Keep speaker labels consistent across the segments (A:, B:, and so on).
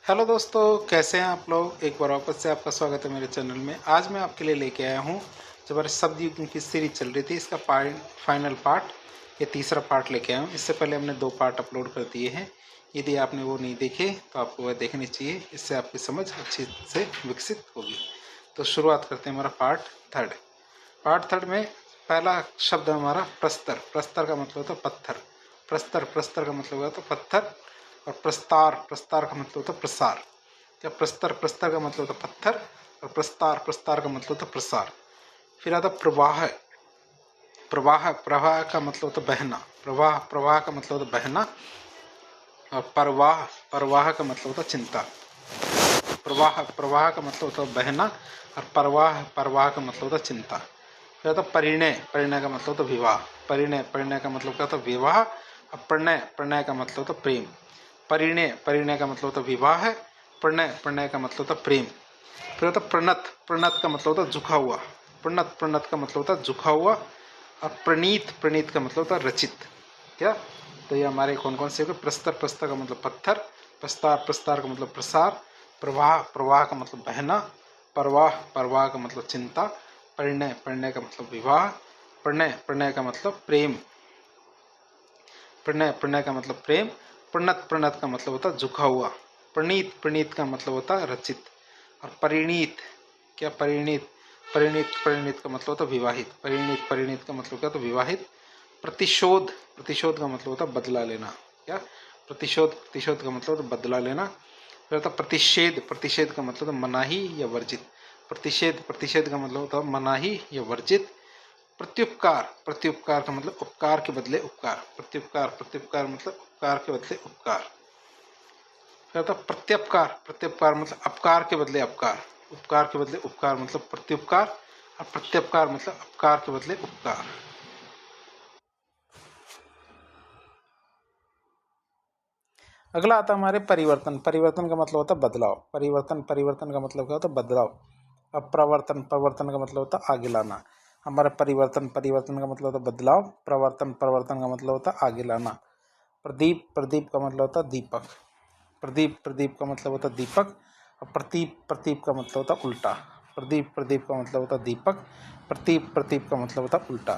A: Hello दोस्तों, कैसे हैं आप लोग। एक बार वापस से आपका स्वागत है मेरे चैनल में। आज मैं आपके लिए लेके आया हूँ जबरदस्त शब्द युग्म की सीरीज चल रही थी, इसका फाइनल पार्ट, ये तीसरा पार्ट लेके आया हूँ। इससे पहले हमने 2 पार्ट अपलोड कर दिए हैं। यदि आपने वो नहीं देखे तो आपको वह देखनी चाहिए, इससे आपकी समझ अच्छी से विकसित होगी। तो शुरुआत करते हैं हमारा पार्ट थर्ड में। पहला शब्द है हमारा प्रस्तर। प्रस्तर का मतलब होता है पत्थर। प्रस्तर का मतलब होता है पत्थर। और प्रस्तार का मतलब होता है प्रसार। क्या प्रस्तर का मतलब होता है पत्थर, और प्रस्तार का मतलब होता है प्रसार। फिर आता प्रवाह। प्रवाह का मतलब होता है बहना। प्रवाह का मतलब होता है बहना। और परवाह का मतलब होता है चिंता। प्रवाह का मतलब होता है बहना, और परवाह का मतलब होता है चिंता। फिर आता परिणय का मतलब होता है विवाह। परिणय का मतलब क्या होता है विवाह। और प्रणय का मतलब होता है प्रेम। परिणय का मतलब होता है विवाह है। प्रणय का मतलब होता है प्रेम। फिर होता है प्रणत का मतलब होता है झुका हुआ। प्रणत का मतलब होता है झुका हुआ। और प्रणीत का मतलब होता है रचित। क्या, तो ये हमारे कौन कौन से। प्रस्तर का मतलब पत्थर। प्रस्तार का मतलब प्रसार। प्रवाह का मतलब बहना। परवाह का मतलब चिंता। परिणय का मतलब विवाह। प्रणय का मतलब प्रेम। प्रणय का मतलब प्रेम। प्रणत का मतलब होता है झुका हुआ। प्रणीत का मतलब होता है रचित। और परिणीत, क्या परिणीत का मतलब होता है विवाहित। परिणीत का मतलब क्या होता है विवाहित। प्रतिशोध का मतलब होता है बदला लेना। क्या, प्रतिशोध का मतलब होता है बदला लेना। फिर होता है प्रतिषेध का मतलब होता है मनाही या वर्जित। प्रतिषेध का मतलब होता है मनाही या वर्जित। प्रत्युपकार का मतलब उपकार के बदले उपकार। प्रत्युपकार मतलब उपकार के बदले उपकार। फिर होता है प्रत्युपकार मतलब अपकार के बदले अपकार। उपकार के बदले उपकार मतलब प्रत्युपकार। और प्रत्युपकार मतलब अपकार के बदले उपकार। अगला आता है हमारे परिवर्तन। परिवर्तन का मतलब होता है बदलाव। परिवर्तन का मतलब क्या होता है बदलाव। अब प्रवर्तन का मतलब होता है आगे लाना। हमारा परिवर्तन का मतलब होता है बदलाव। प्रवर्तन का मतलब होता है आगे लाना। प्रदीप का मतलब होता है दीपक। प्रदीप का मतलब होता है दीपक। और प्रतीप का मतलब होता है उल्टा। प्रदीप का मतलब होता है दीपक। प्रतीप का मतलब होता है उल्टा।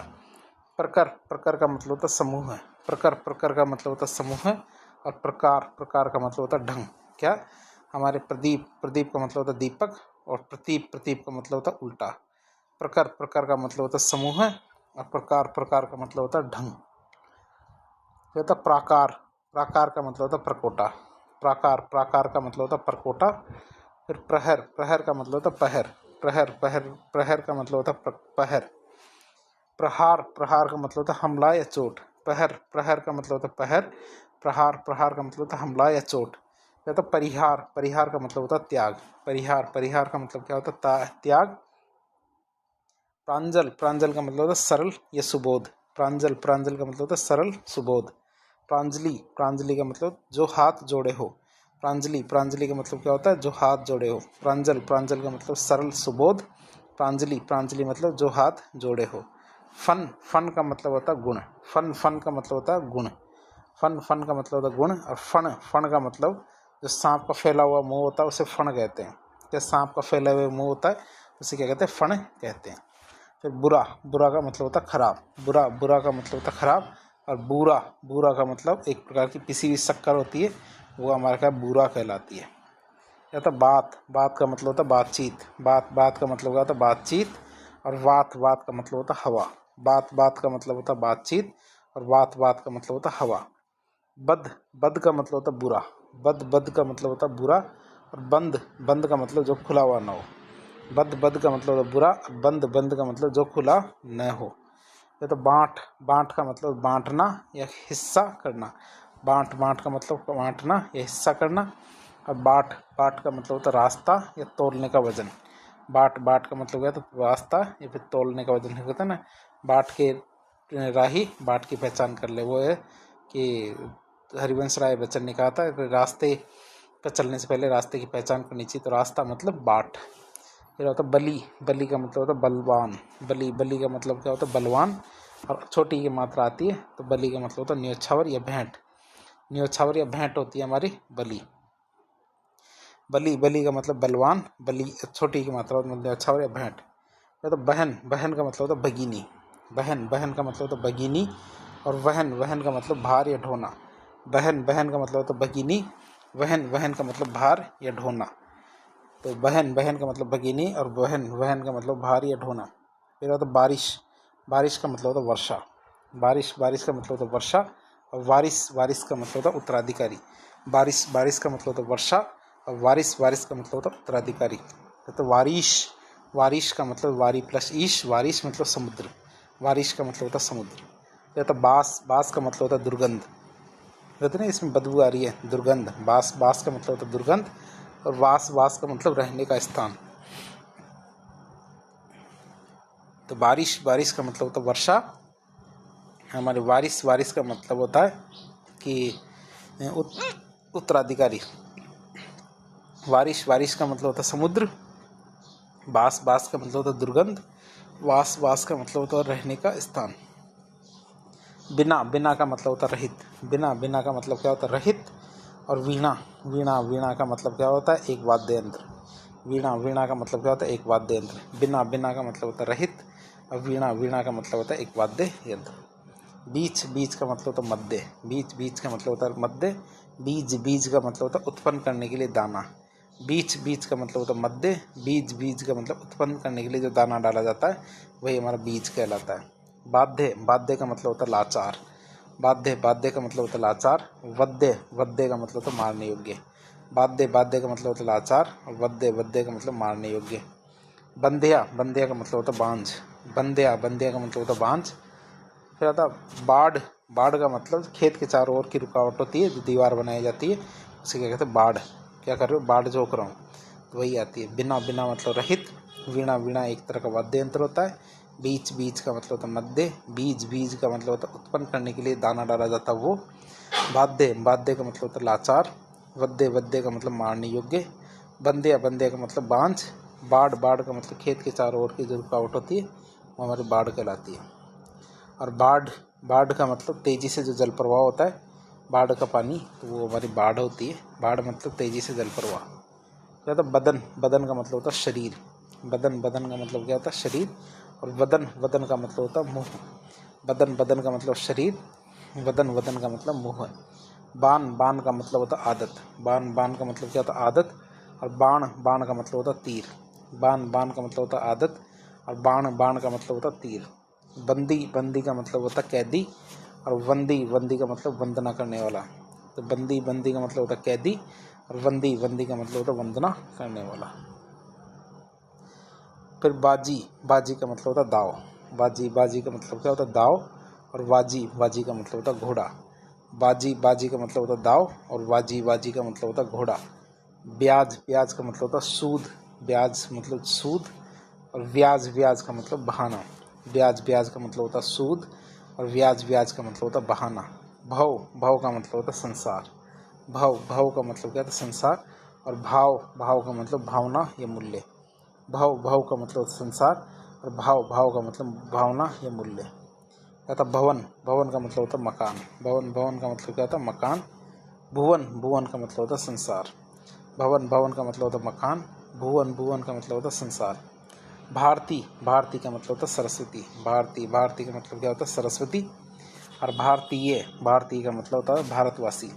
A: प्रकर का मतलब होता है समूह है। प्रकर का मतलब होता है समूह है। और प्रकार का मतलब होता है ढंग। क्या, हमारे प्रदीप का मतलब होता है दीपक। और प्रतीप का मतलब होता है उल्टा। प्रकार का मतलब होता है समूह है। और प्रकार का मतलब होता है ढंग। फिर होता है प्राकार का मतलब होता है प्रकोटा। प्राकार का मतलब होता है प्रकोटा। फिर प्रहर का मतलब होता है पहर। प्रहर का मतलब होता है पहर। प्रहार का मतलब होता है हमला या चोट। प्रहर का मतलब होता है पहर। प्रहार का मतलब होता है हमला या चोट। या तो परिहार का मतलब होता है त्याग। परिहार का मतलब क्या होता है त्याग। प्रांजल का मतलब होता है सरल या सुबोध। प्रांजल का मतलब होता है सरल सुबोध। प्रांजलि का मतलब जो हाथ जोड़े हो। प्रांजलि का मतलब क्या होता है जो हाथ जोड़े हो। प्रांजल का मतलब सरल सुबोध। प्रांजलि मतलब जो हाथ जोड़े हो। फन का मतलब होता है गुण। फन का मतलब होता है गुण। फन का मतलब होता है गुण। और फन का मतलब जो सांप का फैला हुआ मुंह होता है उसे फन कहते हैं। क्या, सांप का फैला हुआ मुंह होता है उसे क्या कहते हैं, फन कहते हैं। फिर बुरा का मतलब होता है खराब। बुरा का मतलब होता है खराब। और बूरा का मतलब एक प्रकार की पिसी हुई शक्कर होती है, वो हमारे क्या बूरा कहलाती है। या तो बात का मतलब होता है बातचीत। बात का मतलब क्या होता है बातचीत। और बात का मतलब होता है हवा। बात का मतलब होता है बातचीत। और बात का मतलब होता है हवा। बद का मतलब होता है बुरा। बद का मतलब होता है बुरा। और बंद का मतलब जो खुला हुआ ना हो। बद का मतलब होता है बुरा। बंद का मतलब जो खुला न हो। ये तो बांट का मतलब बांटना या हिस्सा करना। बांट का मतलब बांटना या हिस्सा करना। और बाट का मतलब होता है रास्ता या तोलने का वजन। बाट का मतलब क्या, तो रास्ता या फिर तोलने का वजन होता है ना। बाट के राही बाट की पहचान कर ले, वो है कि हरिवंश राय बच्चन ने कहा था कि रास्ते पर चलने से पहले रास्ते की पहचान करनी चाहिए। तो रास्ता मतलब बाट। फिर होता है बली का मतलब होता है बलवान। बली का मतलब क्या होता है बलवान। और छोटी की मात्रा आती है तो बली का मतलब होता है न्योछावर या भेंट। न्योछावर या भेंट होती है हमारी बली। बली, बली का मतलब बलवान, बली छोटी की मात्रा मतलब अच्छा हो या भेंट। तो बहन, बहन का मतलब होता है भगिनी, बहन, बहन का मतलब होता है भगिनी। और वहन, वहन का मतलब भार या ढोना। बहन, बहन का मतलब होता है भगिनी, वहन, वहन का मतलब भार या ढोना। तो बहन, बहन का मतलब भगिनी और वहन, वहन का मतलब भार या ढोना। फिर होता है बारिश, बारिश का मतलब होता है वर्षा, बारिश, बारिश का मतलब होता है वर्षा। और वारिस, वारिस का मतलब होता है उत्तराधिकारी। बारिश, बारिश का मतलब होता है वर्षा और वारिस, वारिस का मतलब होता है उत्तराधिकारी। तो वारिश, वारिश का मतलब वारी प्लस ईश, वारिश मतलब समुद्र, वारिश का मतलब होता है समुद्र। या तो बास, बास का मतलब होता है दुर्गंध, कहते ना इसमें बदबू आ रही है, दुर्गंध। बास, बास का मतलब होता है दुर्गंध। और वास, वास का मतलब रहने का स्थान। तो बारिश, बारिश का मतलब होता है वर्षा। हमारे वारिस, वारिस का मतलब होता है कि उत्तराधिकारी। वारिश, वारिश का मतलब होता है समुद्र। बास, बास का मतलब होता है दुर्गंध। वास, वास का मतलब होता है रहने का स्थान। बिना, बिना का मतलब होता है रहित, बिना, बिना का मतलब क्या होता है रहित। और वीणा, वीणा, वीणा का मतलब क्या होता है एक वाद्य यंत्र। वीणा, वीणा का मतलब क्या होता है एक वाद्य यंत्र। बिना, बिना का मतलब होता है रहित। और वीणा, वीणा का मतलब होता है एक वाद्य यंत्र। बीच, बीच का मतलब होता है मध्य, बीच, बीच का मतलब होता है मध्य। बीज, बीज का मतलब होता है उत्पन्न करने के लिए दाना। बीच, बीच का मतलब होता है मध्य। बीज, बीज का मतलब उत्पन्न करने के लिए जो दाना डाला जाता है वही हमारा बीज कहलाता है। बाध्य, बाध्य का मतलब होता है लाचार। बाध्य, बाध्य का मतलब होता है लाचार। वध्य, वध्य का मतलब होता है मारने योग्य। बाध्य, बाध्य का मतलब होता है लाचार और वध्य, वध्य का मतलब मारने योग्य। बंध्या, बंध्या का मतलब होता है बांझ। बंध्या, बंध्या का मतलब होता है बांझ। फिर आता बाढ़, बाढ़ का मतलब खेत के चारों ओर की रुकावट होती है जो दीवार बनाई जाती है, उसे क्या कहते हैं बाढ़। क्या कर रहे हो, बाढ़ जोक रहा हूँ, तो वही आती है। बिना, बिना मतलब रहित। वीणा, वीणा एक तरह का वाद्य यंत्र होता है। बीच, बीच का मतलब होता है मध्य। बीज, बीज का मतलब होता है उत्पन्न करने के लिए दाना डाला जाता है वो। बाध्य, बाध्य का मतलब होता है लाचार। वध्य, वध्य का मतलब मारने योग्य। बंध्या, बंध्या का मतलब बांझ। बाढ़, बाढ़ का मतलब खेत के चारों ओर की जो रुकावट होती है वो हमारी बाढ़ कहलाती है। और बाढ़, बाढ़ का मतलब तेज़ी से जो जल प्रवाह होता है, बाढ़ का पानी, तो वो हमारी बाढ़ होती है। बाढ़ मतलब तेज़ी से जल प्रवाह। क्या होता है बदन, बदन का मतलब होता है शरीर। बदन, बदन का मतलब क्या होता है शरीर। और वदन, वदन का मतलब होता है मुँह। बदन, बदन का मतलब शरीर। वदन, वदन का मतलब मुँह है। बाण, बाण का मतलब होता है आदत। बाण, बाण का मतलब क्या होता है आदत। और बाण, बाण का मतलब होता है तीर। बाण, बाण का मतलब होता है आदत। और बाण, बाण का मतलब होता है तीर। बंदी, बंदी का मतलब होता है कैदी। और वंदी, वंदी का मतलब वंदना करने वाला। तो बंदी, बंदी का मतलब होता है कैदी। और वंदी, वंदी का मतलब होता है वंदना करने वाला। फिर बाजी, बाजी का मतलब होता है दाव। बाजी, बाजी का मतलब क्या होता है दाव। और वाजी, वाजी का मतलब होता है घोड़ा। बाजी, बाजी का मतलब होता है दाव। और वाजी, वाजी का मतलब होता है घोड़ा। ब्याज, ब्याज का मतलब होता है सूद। ब्याज मतलब सूद। और ब्याज, ब्याज का मतलब बहाना। ब्याज, ब्याज का मतलब होता है सूद। और ब्याज, ब्याज का मतलब होता है बहाना। भव, भव का मतलब होता है संसार। भव, भव का मतलब क्या होता है संसार। और भाव, भाव का मतलब भावना या मूल्य। भव, भव का मतलब संसार। और भाव, भाव का मतलब भावना या मूल्य। क्या था भवन, भवन का मतलब होता है मकान। भवन, भवन का मतलब क्या होता है मकान। भुवन, भुवन का मतलब होता है संसार। भवन, भवन का मतलब होता है मकान। भुवन, भुवन का मतलब होता है संसार। भारती, भारती का मतलब होता है सरस्वती। भारती, भारती का मतलब क्या होता है सरस्वती। और भारतीय, भारतीय का मतलब होता है भारतवासी।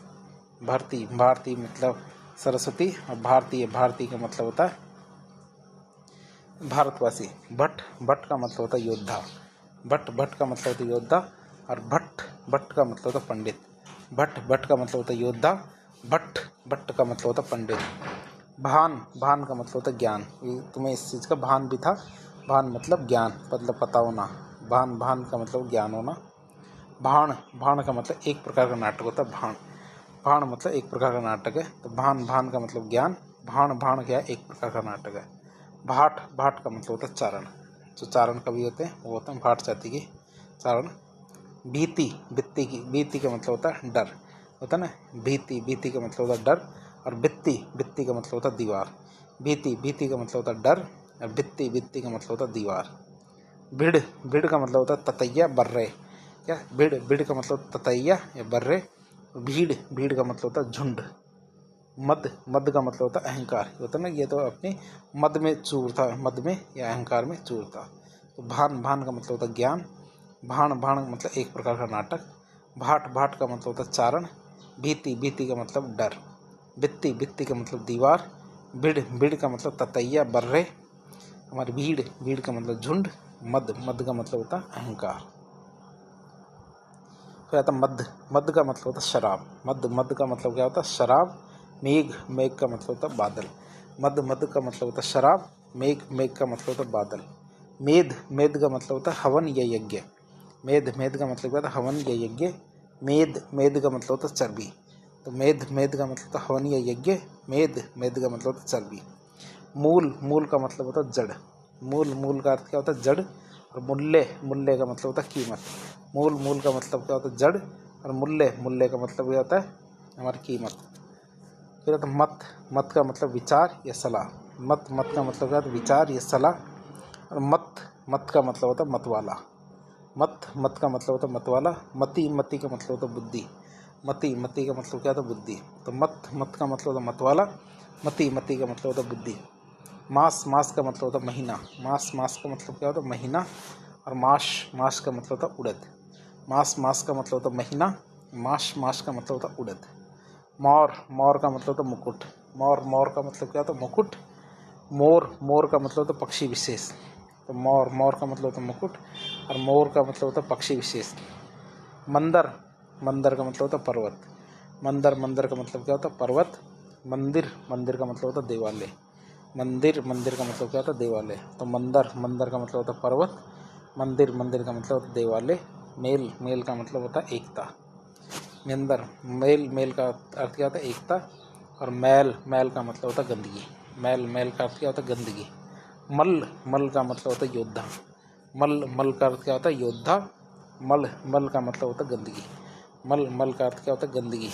A: भारती, भारती मतलब सरस्वती। और भारतीय, भारती का मतलब होता है भारतवासी। भट्ट, भट्ट का मतलब होता है योद्धा। भट्ट, भट्ट का मतलब होता है योद्धा। और भट्ट, भट्ट का मतलब होता है पंडित। भट्ट, भट्ट का मतलब होता है योद्धा। भट्ट, भट्ट का मतलब होता है पंडित। भान, भान का मतलब होता है ज्ञान। ये तुम्हें इस चीज़ का भान भी था। भान मतलब ज्ञान, मतलब पता होना। भान, भान का मतलब ज्ञान होना। भाण, भाण का मतलब एक प्रकार का नाटक होता है भाण। भाण मतलब एक प्रकार का नाटक है। तो भान, भान का मतलब ज्ञान। भाण, भाण क्या है एक प्रकार का नाटक है। भाट, भाट का मतलब होता है चारण। जो चारण कवि होते हैं वो होते हैं भाट जाति के चारण। भीति, भित्ति की, भीति का मतलब होता है डर, होता है ना भीति, भीति का मतलब होता है डर। और भित्ति, भित्ति का मतलब होता है दीवार। भीति, भीति का मतलब होता है डर। और भित्ति, भित्ति का मतलब होता है दीवार। भिड़, भिड़ का मतलब होता है ततैया बर्रे। क्या भिड़, भिड़ का मतलब ततैया या बर्रे। भीड़, भीड़ का मतलब होता है झुंड। मद, मद का मतलब होता है अहंकार, होता ना ये तो अपने मद में चूर था, मद में या अहंकार में चूर था। तो भान, भान का मतलब होता है ज्ञान, भाण, भाण मतलब एक प्रकार का नाटक, भाट, भाट का मतलब होता है चारण, भीति, भीति का मतलब डर, भित्ति, भित्ति का मतलब दीवार, भिड़, भिड़ का मतलब ततैया बर्रे, हमारी भीड़, भीड़ का मतलब झुंड, मद, मद का मतलब होता है अहंकार। फिर आता मद, मद का मतलब होता है शराब, मद, मद का मतलब क्या होता है शराब, मेघ, मेघ का मतलब होता है बादल, मद, मद का मतलब होता है शराब, मेघ, मेघ का मतलब होता है बादल, मेद, मेद का मतलब होता है हवन या यज्ञ, मेद, मेद का मतलब क्या होता है हवन या यज्ञ, मेद, मेद का मतलब होता है चर्बी, तो मेद, मेद का मतलब होता है हवन या यज्ञ, मेद, मेद का मतलब होता है चर्बी। मूल, मूल का मतलब होता है जड़, मूल, मूल का अर्थ क्या होता है जड़, और मूल्य, मूल्य का मतलब होता है कीमत, मूल, मूल का मतलब क्या होता है जड़, और मूल्य, मूल्य का मतलब क्या होता है हमारी कीमत। फिर आता है मत, मत का मतलब विचार या सलाह, मत, मत का मतलब क्या होता है विचार या सलाह, और मत, मत का मतलब होता है मतवाला, मत, मत का मतलब होता है मतवाला, मति, मति का मतलब होता है बुद्धि, मति, मति का मतलब क्या होता है बुद्धि, तो मत, मत का मतलब होता है मतवाला, मति, मति का मतलब होता है बुद्धि। मास, मास का मतलब होता है महीना, मास, मास का मतलब क्या होता है महीना, और मास, मास का मतलब होता है उड़द, मास, मास का मतलब होता है महीना, मास, मास का मतलब होता है उड़द। मोर, मोर का मतलब होता है मुकुट, मोर, मोर का मतलब क्या होता है मुकुट, मोर, मोर का मतलब होता है पक्षी विशेष, तो मोर, मोर का मतलब होता है मुकुट, और मोर का मतलब होता है पक्षी विशेष। मंदर, मंदर का मतलब होता है पर्वत, मंदर, मंदिर का मतलब क्या होता है पर्वत, मंदिर, मंदिर का मतलब होता है देवालय, मंदिर, मंदिर का मतलब क्या होता है देवालय, तो मंदिर, मंदिर का मतलब होता है पर्वत, मंदिर, मंदिर का मतलब होता है देवालय। मेल, मेल का मतलब होता है एकता, मेंदर, मेल, मेल का अर्थ क्या होता है एकता, और मैल, मैल का मतलब होता है गंदगी, मैल, मैल का अर्थ क्या होता है गंदगी। मल, मल का मतलब होता है योद्धा, मल, मल का अर्थ क्या होता है योद्धा, मल, मल का मतलब होता है गंदगी, मल, मल का अर्थ क्या होता है गंदगी।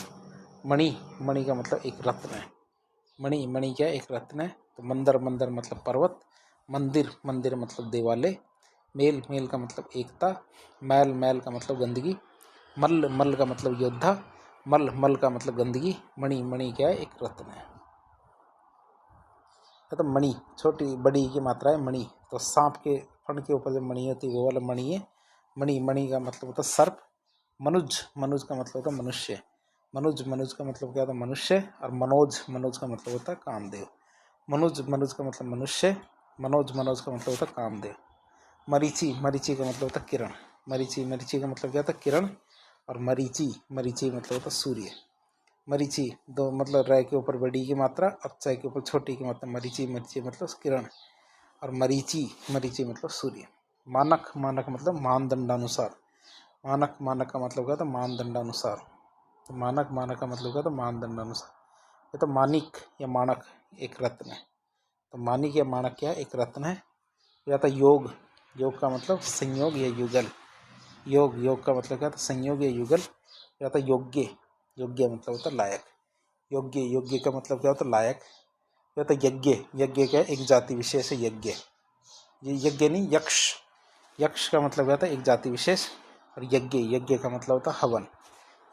A: मणि, मणि का मतलब एक रत्न है, मणि, मणि क्या एक रत्न है, तो मंदिर, मंदिर मतलब पर्वत, मंदिर, मंदिर मतलब देवालय, मेल, मेल का मतलब एकता, मैल, मैल का मतलब गंदगी, मल, मल का मतलब योद्धा, मल, मल का मतलब गंदगी, मणि, मणि क्या है एक रत्न है। तो मणि छोटी बड़ी की मात्रा है मणि, तो सांप के फण के ऊपर जो मणि होती है वो वाला मणि है मणि, मणि का मतलब होता है सर्प। मनुज, मनुज का मतलब होता है मनुष्य, मनुज, मनुज का मतलब क्या होता है मनुष्य, और मनोज, मनोज का मतलब होता है कामदेव, मनुज, मनुज का मतलब मनुष्य, मनोज, मनोज का मतलब होता है कामदेव। मरीचि, मरीचि का मतलब होता है किरण, मरीचि, मरीचि का मतलब क्या होता है किरण, और मरीचि, मरीचि मतलब होता है सूर्य। मरीचि दो मतलब रय के ऊपर बड़ी की मात्रा, अच्चा के ऊपर छोटी की मात्रा, मरीचि, मरीचि मतलब किरण, और मरीचि, मरीचि मतलब सूर्य। मानक, मानक मतलब मानदंडानुसार, मानक, मानक का मतलब क्या था मानदंडानुसार, तो मानक, मानक का मतलब क्या था मानदंडानुसार। ये तो मानिक या माणक एक रत्न है, तो मानिक या माणक क्या है एक रत्न है। या था योग, योग का मतलब संयोग या युगल, योग, योग का मतलब क्या था संयोग या युगल। या था योग्य, योग्य मतलब होता लायक, योग्य, योग्य का मतलब क्या होता लायक। या था यज्ञ, यज्ञ क्या है एक जाति विशेष है यज्ञ, ये यज्ञ नहीं यक्ष, यक्ष का मतलब क्या था एक जाति विशेष, और यज्ञ, यज्ञ का मतलब होता हवन।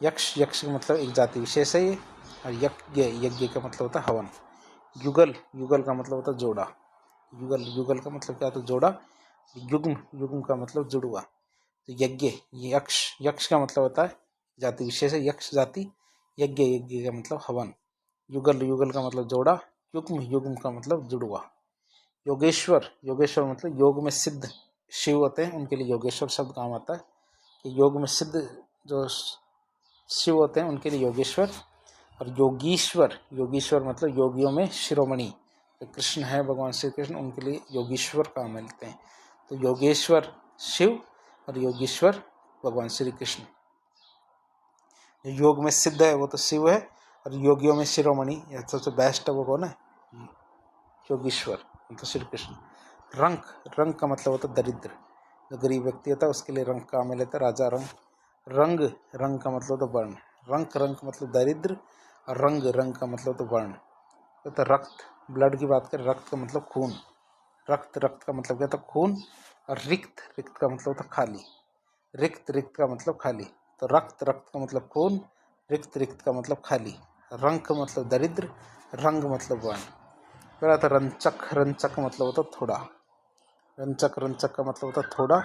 A: यक्ष, यक्ष का मतलब एक जाति विशेष है ये, और यज्ञ, यज्ञ का मतलब होता हवन। युगल, युगल का मतलब होता जोड़ा, युगल, युगल का मतलब क्या होता जोड़ा। युग्म, युग्म का मतलब जुड़वा। तो यज्ञ, यक्ष, यक्ष का मतलब होता है जाति विशेष है यक्ष जाति, यज्ञ, यज्ञ का मतलब हवन। युगल, युगल का मतलब जोड़ा, युग्म, युग्म का मतलब जुड़वा। योगेश्वर, योगेश्वर मतलब योग में सिद्ध शिव होते हैं उनके लिए योगेश्वर शब्द काम आता है, कि योग में सिद्ध जो शिव होते हैं उनके लिए योगेश्वर। और योगीश्वर, योगीश्वर मतलब योगियों में शिरोमणि, तो कृष्ण है भगवान श्री कृष्ण उनके लिए योगीश्वर काम मिलते हैं। तो योगेश्वर शिव और योगीश्वर भगवान श्री कृष्ण। योग में सिद्ध है वो तो शिव है, और योगियों में शिरोमणि या सबसे बेस्ट है वो कौन है योगीश्वर मतलब श्री कृष्ण। रंक, रंक का मतलब होता है दरिद्र, जो गरीब व्यक्ति होता है उसके लिए रंक काम में लेता है राजा रंग। रंग, रंग का मतलब होता है वर्ण, रंक, रंग का मतलब दरिद्र, और रंग, रंग का मतलब होता है वर्ण। तो रक्त, ब्लड की बात करें रक्त का मतलब खून, रक्त, रक्त का मतलब क्या था खून। और रिक्त, रिक्त का मतलब होता खाली, रिक्त, रिक्त का मतलब खाली। तो रक्त, रक्त का मतलब खून, रिक्त, रिक्त का मतलब खाली। रंक मतलब दरिद्र, रंग मतलब वर्ण। फिर आता रंचक, रंचक मतलब होता थोड़ा, रंचक, रंचक का मतलब होता थोड़ा,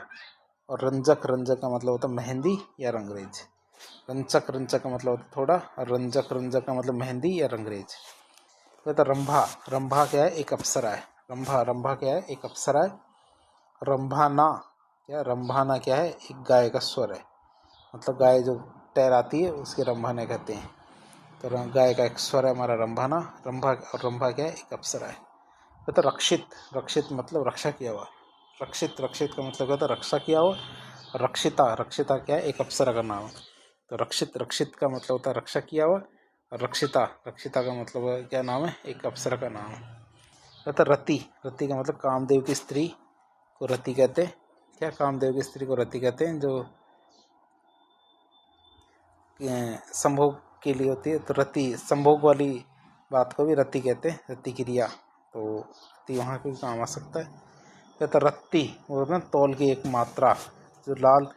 A: और रंजक, रंजक का मतलब होता मेहंदी या रंगरेज। रंचक, रंचक का मतलब होता थोड़ा, और रंजक, रंजक का मतलब मेहंदी या रंगरेज। तो रंभा, रंभा क्या है? एक अप्सरा है। रंभा, रंभा क्या है? एक अप्सरा है। रंभाना क्या? रंभाना क्या है? एक गाय का स्वर है, मतलब गाय जो टहराती है उसके रंभाने कहते हैं। तो गाय का एक स्वर है हमारा रंभाना। रंभा, और रंभा क्या है? एक अप्सरा है। तो रक्षित, रक्षित मतलब रक्षा किया हुआ। रक्षित, रक्षित का मतलब क्या होता है? रक्षा किया हुआ। रक्षिता, रक्षिता क्या है? एक अप्सरा का नाम है। तो रक्षित, रक्षित का मतलब होता है रक्षा किया हुआ, और रक्षिता, रक्षिता का मतलब क्या नाम है? एक अप्सरा का नाम है। तो रति, रति का मतलब कामदेव की स्त्री को रति कहते हैं। क्या? कामदेव की स्त्री को रति कहते हैं, जो संभोग के लिए होती है। तो रति, संभोग वाली बात को भी रति कहते हैं, रति क्रिया। तो रति वहाँ भी काम आ सकता है। तो रत्ती वो ना तौल की एक मात्रा, जो लाल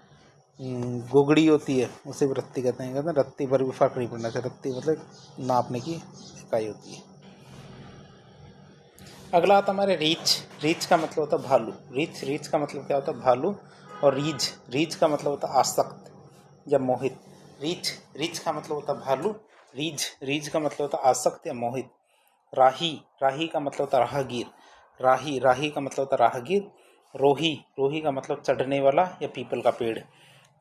A: गोगड़ी होती है उसे भी रत्ती कहते हैं। कहते हैं रत्ती पर भी फर्क नहीं पड़ना चाहिए। रत्ती मतलब नापने की इकाई होती है। अगला आता हमारे रीच। रीच का मतलब होता है भालू। रीच, रीच का मतलब क्या होता है? भालू। और रीझ, रीझ का मतलब होता है आसक्त या मोहित। रीच, रीच का मतलब होता है भालू। रीझ, रीझ का मतलब होता है आसक्त या मोहित। राही, राही का मतलब होता है राहगीर। राही, राही का मतलब होता है राहगीर। रोही, रोही का मतलब चढ़ने वाला या पीपल का पेड़।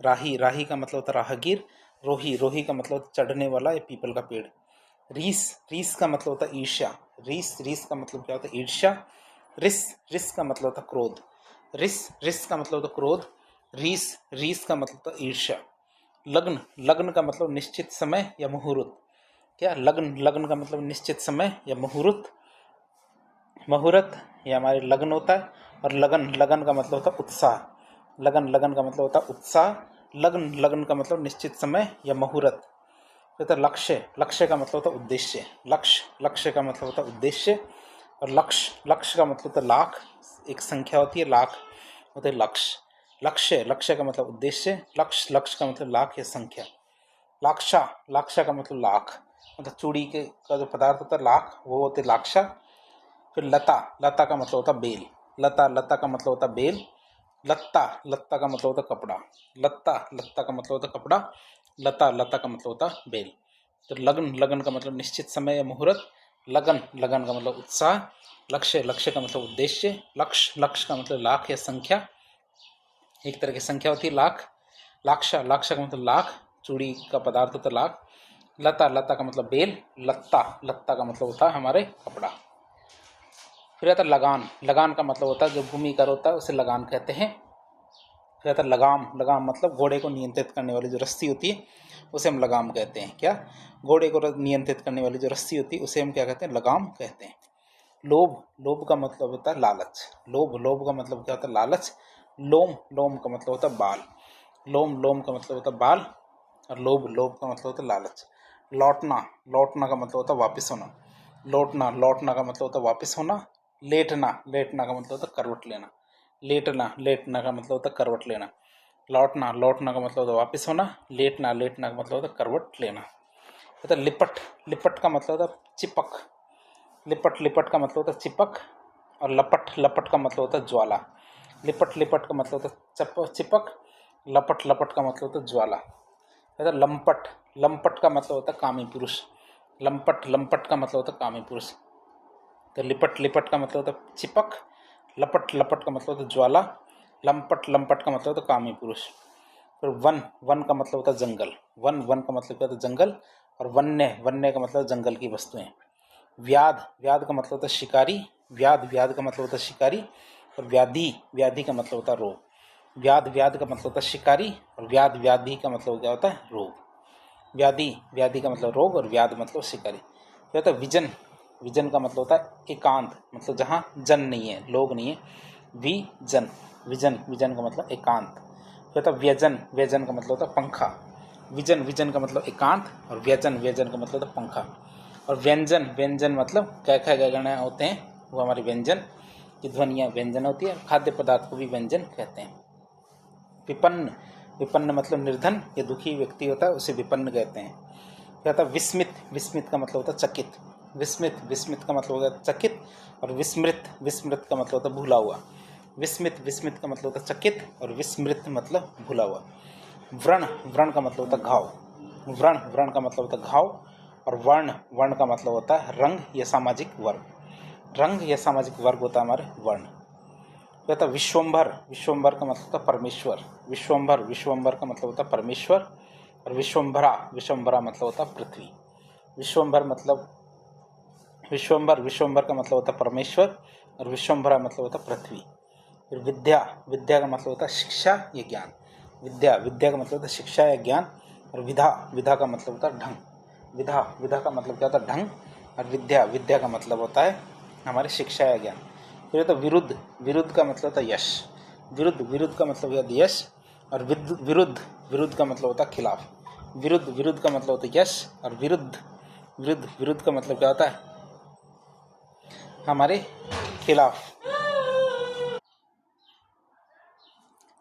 A: राही, राही का मतलब होता है राहगीर। रोही, रोही का मतलब चढ़ने वाला या पीपल का पेड़। रीस, रीस का मतलब होता है ईर्ष्या। रीस, रीस का मतलब क्या होता है? ईर्ष्या। रिस, रिस का मतलब होता है क्रोध। रिस, रिस का मतलब होता है क्रोध। रीस, रीस का मतलब होता है ईर्ष्या। लग्न, लग्न का मतलब निश्चित समय या मुहूर्त। क्या? लग्न, लग्न का मतलब निश्चित समय या मुहूर्त। मुहूर्त ये हमारे लग्न होता है। और लगन, लगन का मतलब होता है उत्साह। लगन, लगन का मतलब होता है उत्साह। लग्न, लग्न का मतलब निश्चित समय या मुहूर्त। तो लक्ष्य, लक्ष्य का मतलब होता है उद्देश्य। लक्ष्य, लक्ष्य का मतलब होता है उद्देश्य। और लक्ष्य, लक्ष्य का मतलब होता है लाख, एक संख्या होती है लाख, होते लक्ष्य। लक्ष्य, लक्ष्य का मतलब उद्देश्य। लक्ष्य, लक्ष्य का मतलब लाख या संख्या। लाक्षा, लाक्षा का मतलब लाख, मतलब चूड़ी के का जो पदार्थ होता है लाख, वो होते लाक्षा। फिर लता, लता का मतलब होता बेल। लता, लता का मतलब होता बेल। लत्ता, लत्ता का मतलब होता कपड़ा। लत्ता, लत्ता का मतलब होता कपड़ा। लता, लता का मतलब होता बेल। तो लगन, लगन का मतलब निश्चित समय या मुहूर्त। लगन, लगन का मतलब उत्साह। लक्ष्य, लक्ष्य का मतलब उद्देश्य। लक्ष्य, लक्ष्य का मतलब लाख या संख्या, एक तरह की संख्या होती है लाख। लाक्षा, लाक्षा का मतलब लाख, चूड़ी का पदार्थ होता लाख। लता, लता का मतलब बेल। लत्ता, लत्ता का मतलब होता है हमारे कपड़ा। फिर आता लगान, लगान का मतलब होता है जो भूमि कर होता है उसे लगान कहते हैं। फिर आता लगाम, लगाम मतलब घोड़े को नियंत्रित करने वाली जो रस्सी होती है उसे हम लगाम कहते हैं। क्या? घोड़े को नियंत्रित करने वाली जो रस्सी होती है उसे हम क्या कहते हैं? लगाम कहते हैं। लोभ, लोभ का मतलब होता है लालच। लोभ, लोभ का मतलब क्या होता है? लालच। लोम, लोम का मतलब होता है बाल। लोम, लोम का मतलब होता है बाल। और लोभ, लोभ का मतलब होता है लालच। लौटना, लौटना का मतलब होता है वापस होना। लौटना, लौटना का मतलब होता है वापस होना। लेटना, लेटना का मतलब होता है करवट लेना। लेटना, लेटना का मतलब होता है करवट लेना। लौटना, लौटना का मतलब होता है वापस होना। लेटना, लेटना का मतलब होता है करवट लेना। तो लिपट, लिपट का मतलब होता है चिपक। लिपट, लिपट का मतलब होता है चिपक। और लपट, लपट का मतलब होता है ज्वाला। लिपट, लिपट का मतलब होता है चिपक। लपट, लपट का मतलब होता है ज्वाला। लंपट, लंपट का मतलब होता है कामी पुरुष। लंपट, लंपट का मतलब होता है कामी पुरुष। तो लिपट, लिपट का मतलब होता है चिपक। लपट, लपट का मतलब होता है ज्वाला। लंपट, लंपट का मतलब होता है कामी पुरुष। फिर वन, वन का मतलब होता है जंगल। वन, वन का मतलब क्या होता है? जंगल। और वन्य, वन्य का मतलब जंगल की वस्तुएं। व्याध, व्याध का मतलब होता है शिकारी। व्याध, व्याध का मतलब होता है शिकारी। और व्याधि, व्याधि का मतलब होता है रोग। व्याध, व्याध का मतलब होता है शिकारी। और व्याध, व्याधि का मतलब क्या होता है? रोग। व्याधि, व्याधि का मतलब रोग, और व्याध मतलब शिकारी। क्या होता है? विजन, विजन का मतलब होता है एकांत, मतलब जहाँ जन नहीं है, लोग नहीं है। विजन, विजन, विजन का मतलब एकांत। क्या होता है? व्यजन, व्यजन का मतलब होता है पंखा। विजन, विजन का मतलब एकांत। और व्यजन, व्यजन का मतलब होता है पंखा। और व्यंजन, व्यंजन मतलब क ख ग घ होते हैं, वो हमारे व्यंजन की ध्वनियाँ व्यंजन होती है। खाद्य पदार्थ को भी व्यंजन कहते हैं। विपन्न, विपन्न मतलब निर्धन या दुखी व्यक्ति होता है उसे विपन्न कहते हैं। क्या होता है विस्मित, विस्मित का मतलब होता है चकित, विस्मित, विस्मित का मतलब होता है चकित, और विस्मृत, विस्मृत का मतलब होता है भूला हुआ, विस्मित, विस्मित का मतलब होता है चकित, और विस्मृत मतलब भूला हुआ। व्रण, व्रण का मतलब होता है घाव, व्रण, व्रण का मतलब होता है घाव, और वर्ण, वर्ण का मतलब होता है रंग या सामाजिक वर्ग, रंग या सामाजिक वर्ग होता है हमारे वर्ण। क्या होता है विश्वम्भर, विश्वम्भर का मतलब होता है परमेश्वर, विश्वम्भर, विश्वम्भर का मतलब होता है परमेश्वर, और विश्वम्भरा, विश्वम्भरा मतलब होता है पृथ्वी, विश्वम्भर मतलब विश्वम्भर, विश्वम्भर का मतलब होता है परमेश्वर, और विश्वम्भरा मतलब होता है पृथ्वी। फिर विद्या, विद्या का मतलब होता है शिक्षा या ज्ञान, विद्या, विद्या का मतलब होता है शिक्षा या ज्ञान, और विधा, विधा का मतलब होता है ढंग, विधा, विधा का मतलब क्या होता है ढंग, और विद्या, विद्या का मतलब होता है हमारे शिक्षा या ज्ञान। फिर होता है विरुद्ध, विरुद्ध का मतलब होता है यश, विरुद्ध, विरुद्ध का मतलब होता है यश, और विरुद्ध, विरुद्ध का मतलब होता है खिलाफ, विरुद्ध, विरुद्ध का मतलब होता है यश, और विरुद्ध, विरुद्ध, विरुद्ध का मतलब क्या होता है हमारे खिलाफ।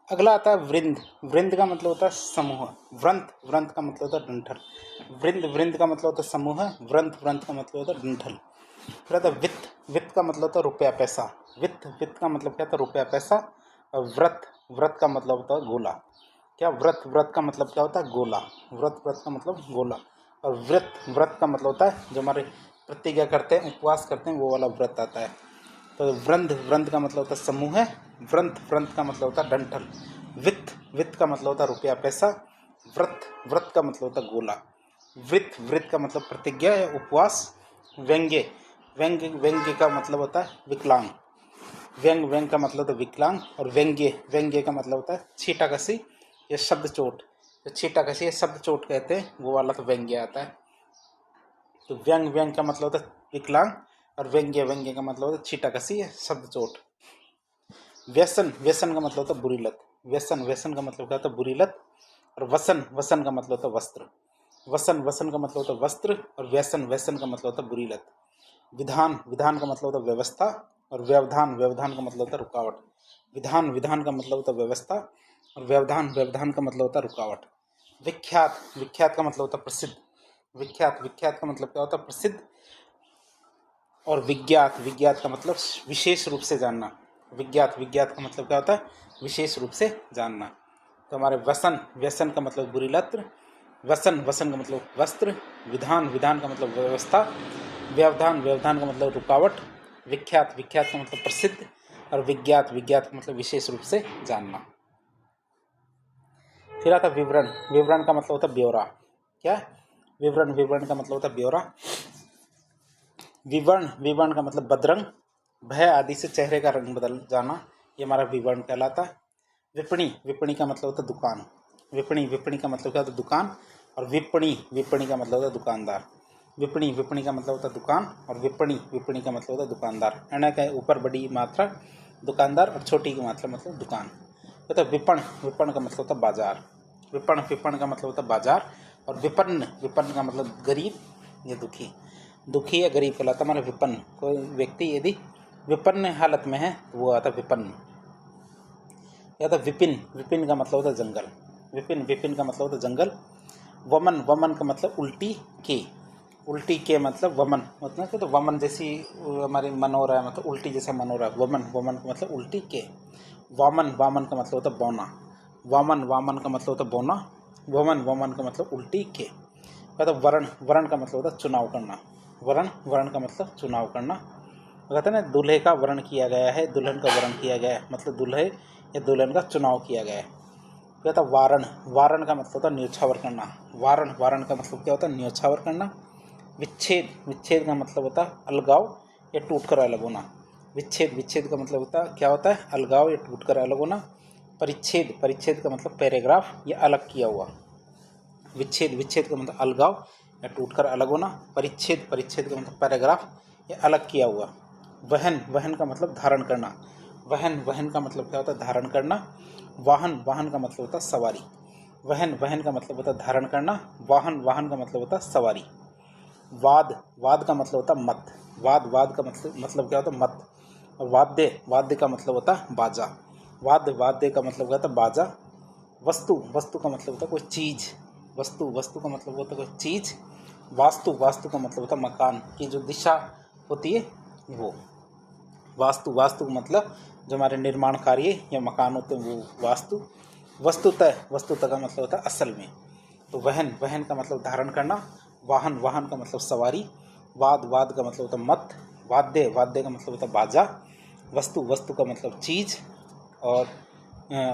A: अगला आता है वृंद, वृंद का मतलब होता है समूह, व्रंत, व्रंत का मतलब होता है डंठल, वृंद, वृंद का मतलब होता है समूह, व्रंत, व्रंत का मतलब होता है डंठल। फिर आता है वित्त, वित्त का मतलब होता है रुपया पैसा, वित्त, वित्त का मतलब क्या होता है रुपया पैसा, और व्रत, व्रत का मतलब होता है गोला, क्या व्रत, व्रत का मतलब क्या होता है गोला, व्रत, व्रत का मतलब गोला, और व्रत, व्रत का मतलब होता है जो हमारे प्रतिज्ञा करते हैं, उपवास करते हैं, वो वाला व्रत आता है। तो व्रंद, व्रंद का मतलब होता है समूह है, व्रंत, व्रंत का मतलब होता है डंठल, वित्त, वित्त का मतलब होता है रुपया पैसा, व्रत, व्रत का मतलब होता है गोला, वृत्त, वृत्त का मतलब प्रतिज्ञा या उपवास, व्यंग्य, व्यंग्य, व्यंग्य का मतलब होता है विकलांग, व्यंग, व्यंग का मतलब होता है विकलांग, और व्यंग्य, व्यंग्य का मतलब होता है छीटाकसी या शब्द चोट, जो छीटाकसी या शब्द चोट कहते हैं वो वाला तो व्यंग्य आता है। तो व्यंग, व्यंग का मतलब होता है विकलांग, और व्यंग्य, व्यंग्य का मतलब होता है छीटाकसी या शब्द चोट। व्यसन, व्यसन का मतलब होता है बुरी लत, व्यसन, व्यसन का मतलब क्या होता है बुरी लत, और वसन, वसन का मतलब होता है वस्त्र, वसन, वसन का मतलब होता है वस्त्र, और व्यसन, व्यसन का मतलब होता है बुरी लत। विधान, विधान का मतलब होता है व्यवस्था, और व्यवधान, व्यवधान का मतलब होता है रुकावट, विधान, विधान का मतलब होता है व्यवस्था, और व्यवधान, व्यवधान का मतलब होता है रुकावट। विख्यात, विख्यात का मतलब होता है प्रसिद्ध, विख्यात, विख्यात का मतलब क्या होता है प्रसिद्ध, और विज्ञात, विज्ञात का मतलब विशेष रूप से जानना, विज्ञात, विज्ञात का मतलब क्या होता है विशेष रूप से जानना। तो हमारे वसन, व्यसन का मतलब बुरी लत, वसन, वसन का मतलब वस्त्र, विधान, विधान का मतलब व्यवस्था, व्यवधान, व्यवधान का मतलब रुकावट, विख्यात, विख्यात का मतलब प्रसिद्ध, और विज्ञात, विज्ञात का मतलब विशेष रूप से जानना। फिर आता विवरण, विवरण का मतलब होता है ब्यौरा, क्या विवरण, विवरण का मतलब होता है ब्यौरा। विवर्ण, विवर्ण का मतलब बदरंग, भय आदि से चेहरे का रंग बदल जाना, ये हमारा विवरण कहलाता है। विपणी, विपणी का मतलब होता है दुकान, विपणी, विपणी का मतलब क्या होता है दुकान, और विपणी, विपणी का मतलब होता है दुकानदार, विपणी, विपणी का मतलब होता है दुकान, और विपणी, विपणी का मतलब होता है दुकानदार, अण का ऊपर बड़ी मात्रा दुकानदार, और छोटी की मात्रा मतलब दुकान। तो विपण, विपण का मतलब होता है बाजार, विपण, विपण का मतलब होता है बाजार, और विपन्न, विपन्न का मतलब गरीब या दुखी, दुखी या गरीब कहलाता हमारा विपन्न। कोई व्यक्ति यदि विपन्न हालत में है तो वो आता विपन्न। या तो विपिन, विपिन का मतलब होता है जंगल, विपिन, विपिन का मतलब होता है जंगल। वमन, वमन का मतलब उल्टी के, उल्टी के मतलब वमन, मतलब तो वमन जैसी हमारी मन हो रहा है, मतलब उल्टी जैसा मन हो रहा है, वमन, वमन का मतलब उल्टी के। वामन, वामन का मतलब होता है बौना, वामन, वामन का मतलब होता है बौना, वमन, वमन का मतलब उल्टी के। मतलब वर्ण, वर्ण का मतलब होता है चुनाव करना, वर्ण, वर्ण का मतलब चुनाव करना। कहते हैं ना दूल्हे का वर्ण किया गया है, दुल्हन का वर्ण किया गया है, मतलब दूल्हे या दुल्हन का चुनाव किया गया है। कहता है वारण, वारण का मतलब होता है न्योछावर करना, वारण, वारण का मतलब क्या होता है न्योछावर करना। विच्छेद, विच्छेद का मतलब होता है अलगाव या टूट कर अलग होना, विच्छेद, विच्छेद का मतलब होता है क्या होता है अलगाव या टूट कर अलग होना। परिच्छेद, परिच्छेद का मतलब पैराग्राफ या अलग किया हुआ, विच्छेद, विच्छेद का मतलब अलगाव या टूटकर अलग होना। परिच्छेद, परिच्छेद का मतलब पैराग्राफ या अलग किया हुआ। वहन, वहन का मतलब धारण करना, वहन, वहन का मतलब क्या होता है धारण करना। वाहन, वाहन का मतलब होता है सवारी, वहन, वहन का मतलब होता है धारण करना। वाहन, वाहन का मतलब होता है सवारी। वाद, वाद का मतलब होता है मत, वाद, वाद का मतलब क्या होता है मत। और वाद्य, वाद्य का मतलब होता है बाजा, वाद्य, वाद्य का मतलब क्या होता है बाजा। वस्तु, वस्तु का मतलब होता है कोई चीज़, वस्तु, वस्तु का मतलब होता है कोई चीज़। वास्तु, वास्तु का मतलब होता है मकान की जो दिशा होती है वो। वास्तु, वास्तु का मतलब जो हमारे निर्माण कार्य या मकान होते हैं वो वास्तु। वस्तुतः, वस्तुतः का मतलब होता है असल में। तो वहन, वहन का मतलब धारण करना। वाहन, वाहन का मतलब सवारी। वाद, वाद का मतलब होता है मत। वाद्य, वाद्य का मतलब होता है बाजा। वस्तु, वस्तु का मतलब चीज़। और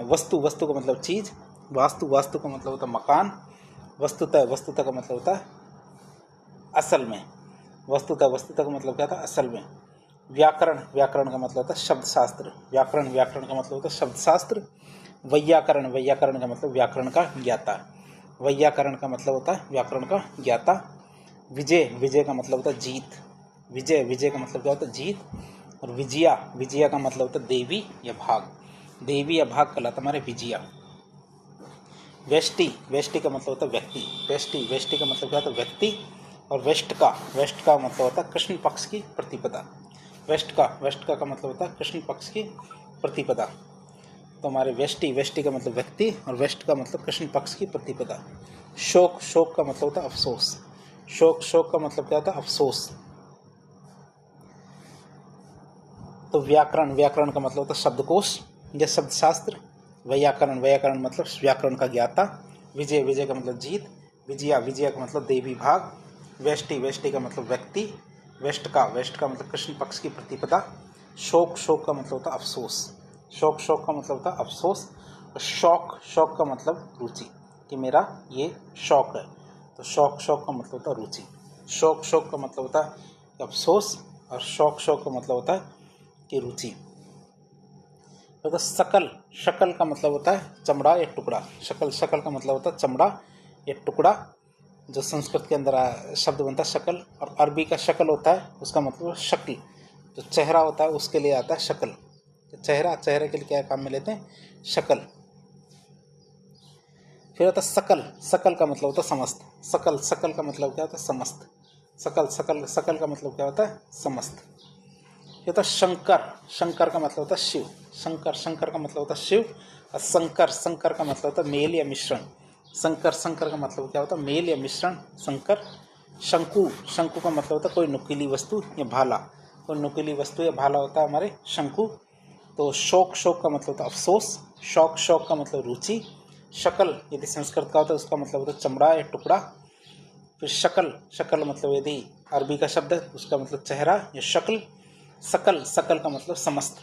A: वस्तु, वस्तु का मतलब चीज़। वास्तु, वास्तु का मतलब होता है मकान। वस्तुतः, वस्तुतः का मतलब होता है असल में। वस्तुतः, वस्तुतः का मतलब क्या था, असल में। व्याकरण, व्याकरण का मतलब होता है शब्द शास्त्र। व्याकरण, व्याकरण का मतलब होता है शब्द शास्त्र। वैयाकरण, वैयाकरण का मतलब व्याकरण का ज्ञाता। वैयाकरण का मतलब होता है व्याकरण का ज्ञाता। विजय, विजय का मतलब होता है जीत। विजय, विजय का मतलब क्या होता है, जीत। और विजया, विजया का मतलब होता है देवी या भाग। देवी या भाग कहलाता हमारे विजया। वेष्टि, वेष्टि का मतलब होता है व्यक्ति। वेष्टि, वेष्टि का मतलब क्या होता है व्यक्ति। और वेष्ट का, वेष्ट का मतलब होता है कृष्ण पक्ष की प्रतिपदा। वेष्ट का, वेष्ट का मतलब होता है कृष्ण पक्ष की प्रतिपदा। तो हमारे वेष्टि, वेष्टि का मतलब व्यक्ति और वेष्ट का मतलब कृष्ण पक्ष की प्रतिपदा। शोक, शोक का मतलब होता है अफसोस। शोक, शोक का मतलब क्या होता है अफसोस। तो व्याकरण, व्याकरण का मतलब होता है शब्दकोश या शब्दशास्त्र। वैयाकरण, वैयाकरण मतलब व्याकरण का ज्ञाता। विजय, विजय का मतलब जीत। विजया, विजया का मतलब देवी भाग। वेष्टि, वेष्टि का मतलब व्यक्ति। वेष्ट का, वेष्ट का मतलब कृष्ण पक्ष की प्रतिपदा। शोक, शोक का मतलब होता है अफसोस। शोक, शोक का मतलब होता है अफसोस। और शौक, शौक का मतलब रुचि, कि मेरा ये शौक है। तो शौक, शौक का मतलब होता है रुचि। शौक, शौक का मतलब होता है अफसोस। और शौक, शौक का मतलब होता है की रुचि। तो शकल, शकल का मतलब होता है चमड़ा या टुकड़ा। शकल, शकल का मतलब होता है चमड़ा या टुकड़ा, जो संस्कृत के अंदर शब्द बनता है शकल। और अरबी का शकल होता है, उसका मतलब शक्ल। जो चेहरा होता है उसके लिए आता है शकल। तो चेहरा, चेहरे के लिए क्या काम में लेते हैं, शकल। फिर होता है सकल, सकल का मतलब होता है समस्त। सकल, सकल का मतलब क्या होता है, समस्त। सकल, सकल, सकल का मतलब क्या होता है, समस्त। ये होता है शंकर, शंकर का मतलब होता है शिव। शंकर, शंकर का मतलब होता है शिव। और शंकर, शंकर का मतलब होता है मेल या मिश्रण। शंकर, शंकर का मतलब क्या होता है, मेल या मिश्रण, शंकर। शंकु, शंकु का मतलब होता है कोई नुकीली वस्तु या भाला। कोई नुकीली वस्तु या भाला होता है हमारे शंकु। तो शोक, शोक का मतलब होता है अफसोस। शौक, शौक का मतलब रुचि। शकल यदि संस्कृत का होता है उसका मतलब होता है चमड़ा या टुकड़ा। फिर शकल, शकल मतलब यदि अरबी का शब्द है उसका मतलब चेहरा या शक्ल। सकल, सकल का मतलब समस्त।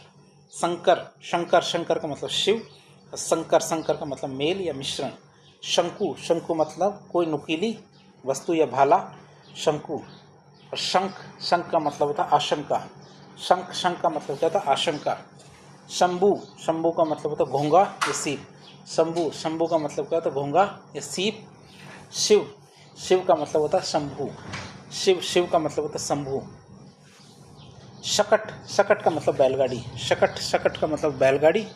A: शंकर, शंकर, शंकर का मतलब शिव। और शंकर, शंकर का मतलब मेल या मिश्रण। शंकु, शंकु मतलब कोई नुकीली वस्तु या भाला, शंकु। और शंख, शंख का मतलब होता है आशंका। शंख, शंख का मतलब क्या होता है, आशंका। शंभु, शंभु का मतलब होता है घोंगा या सीप। शंभु, शंभु का मतलब क्या होता है, घोंगा या सीप। शिव, शिव का मतलब होता है शंभु। शिव, शिव का मतलब होता है शंभु। शकट, शकट का मतलब बैलगाड़ी। शकट, शकट का मतलब बैलगाड़ी।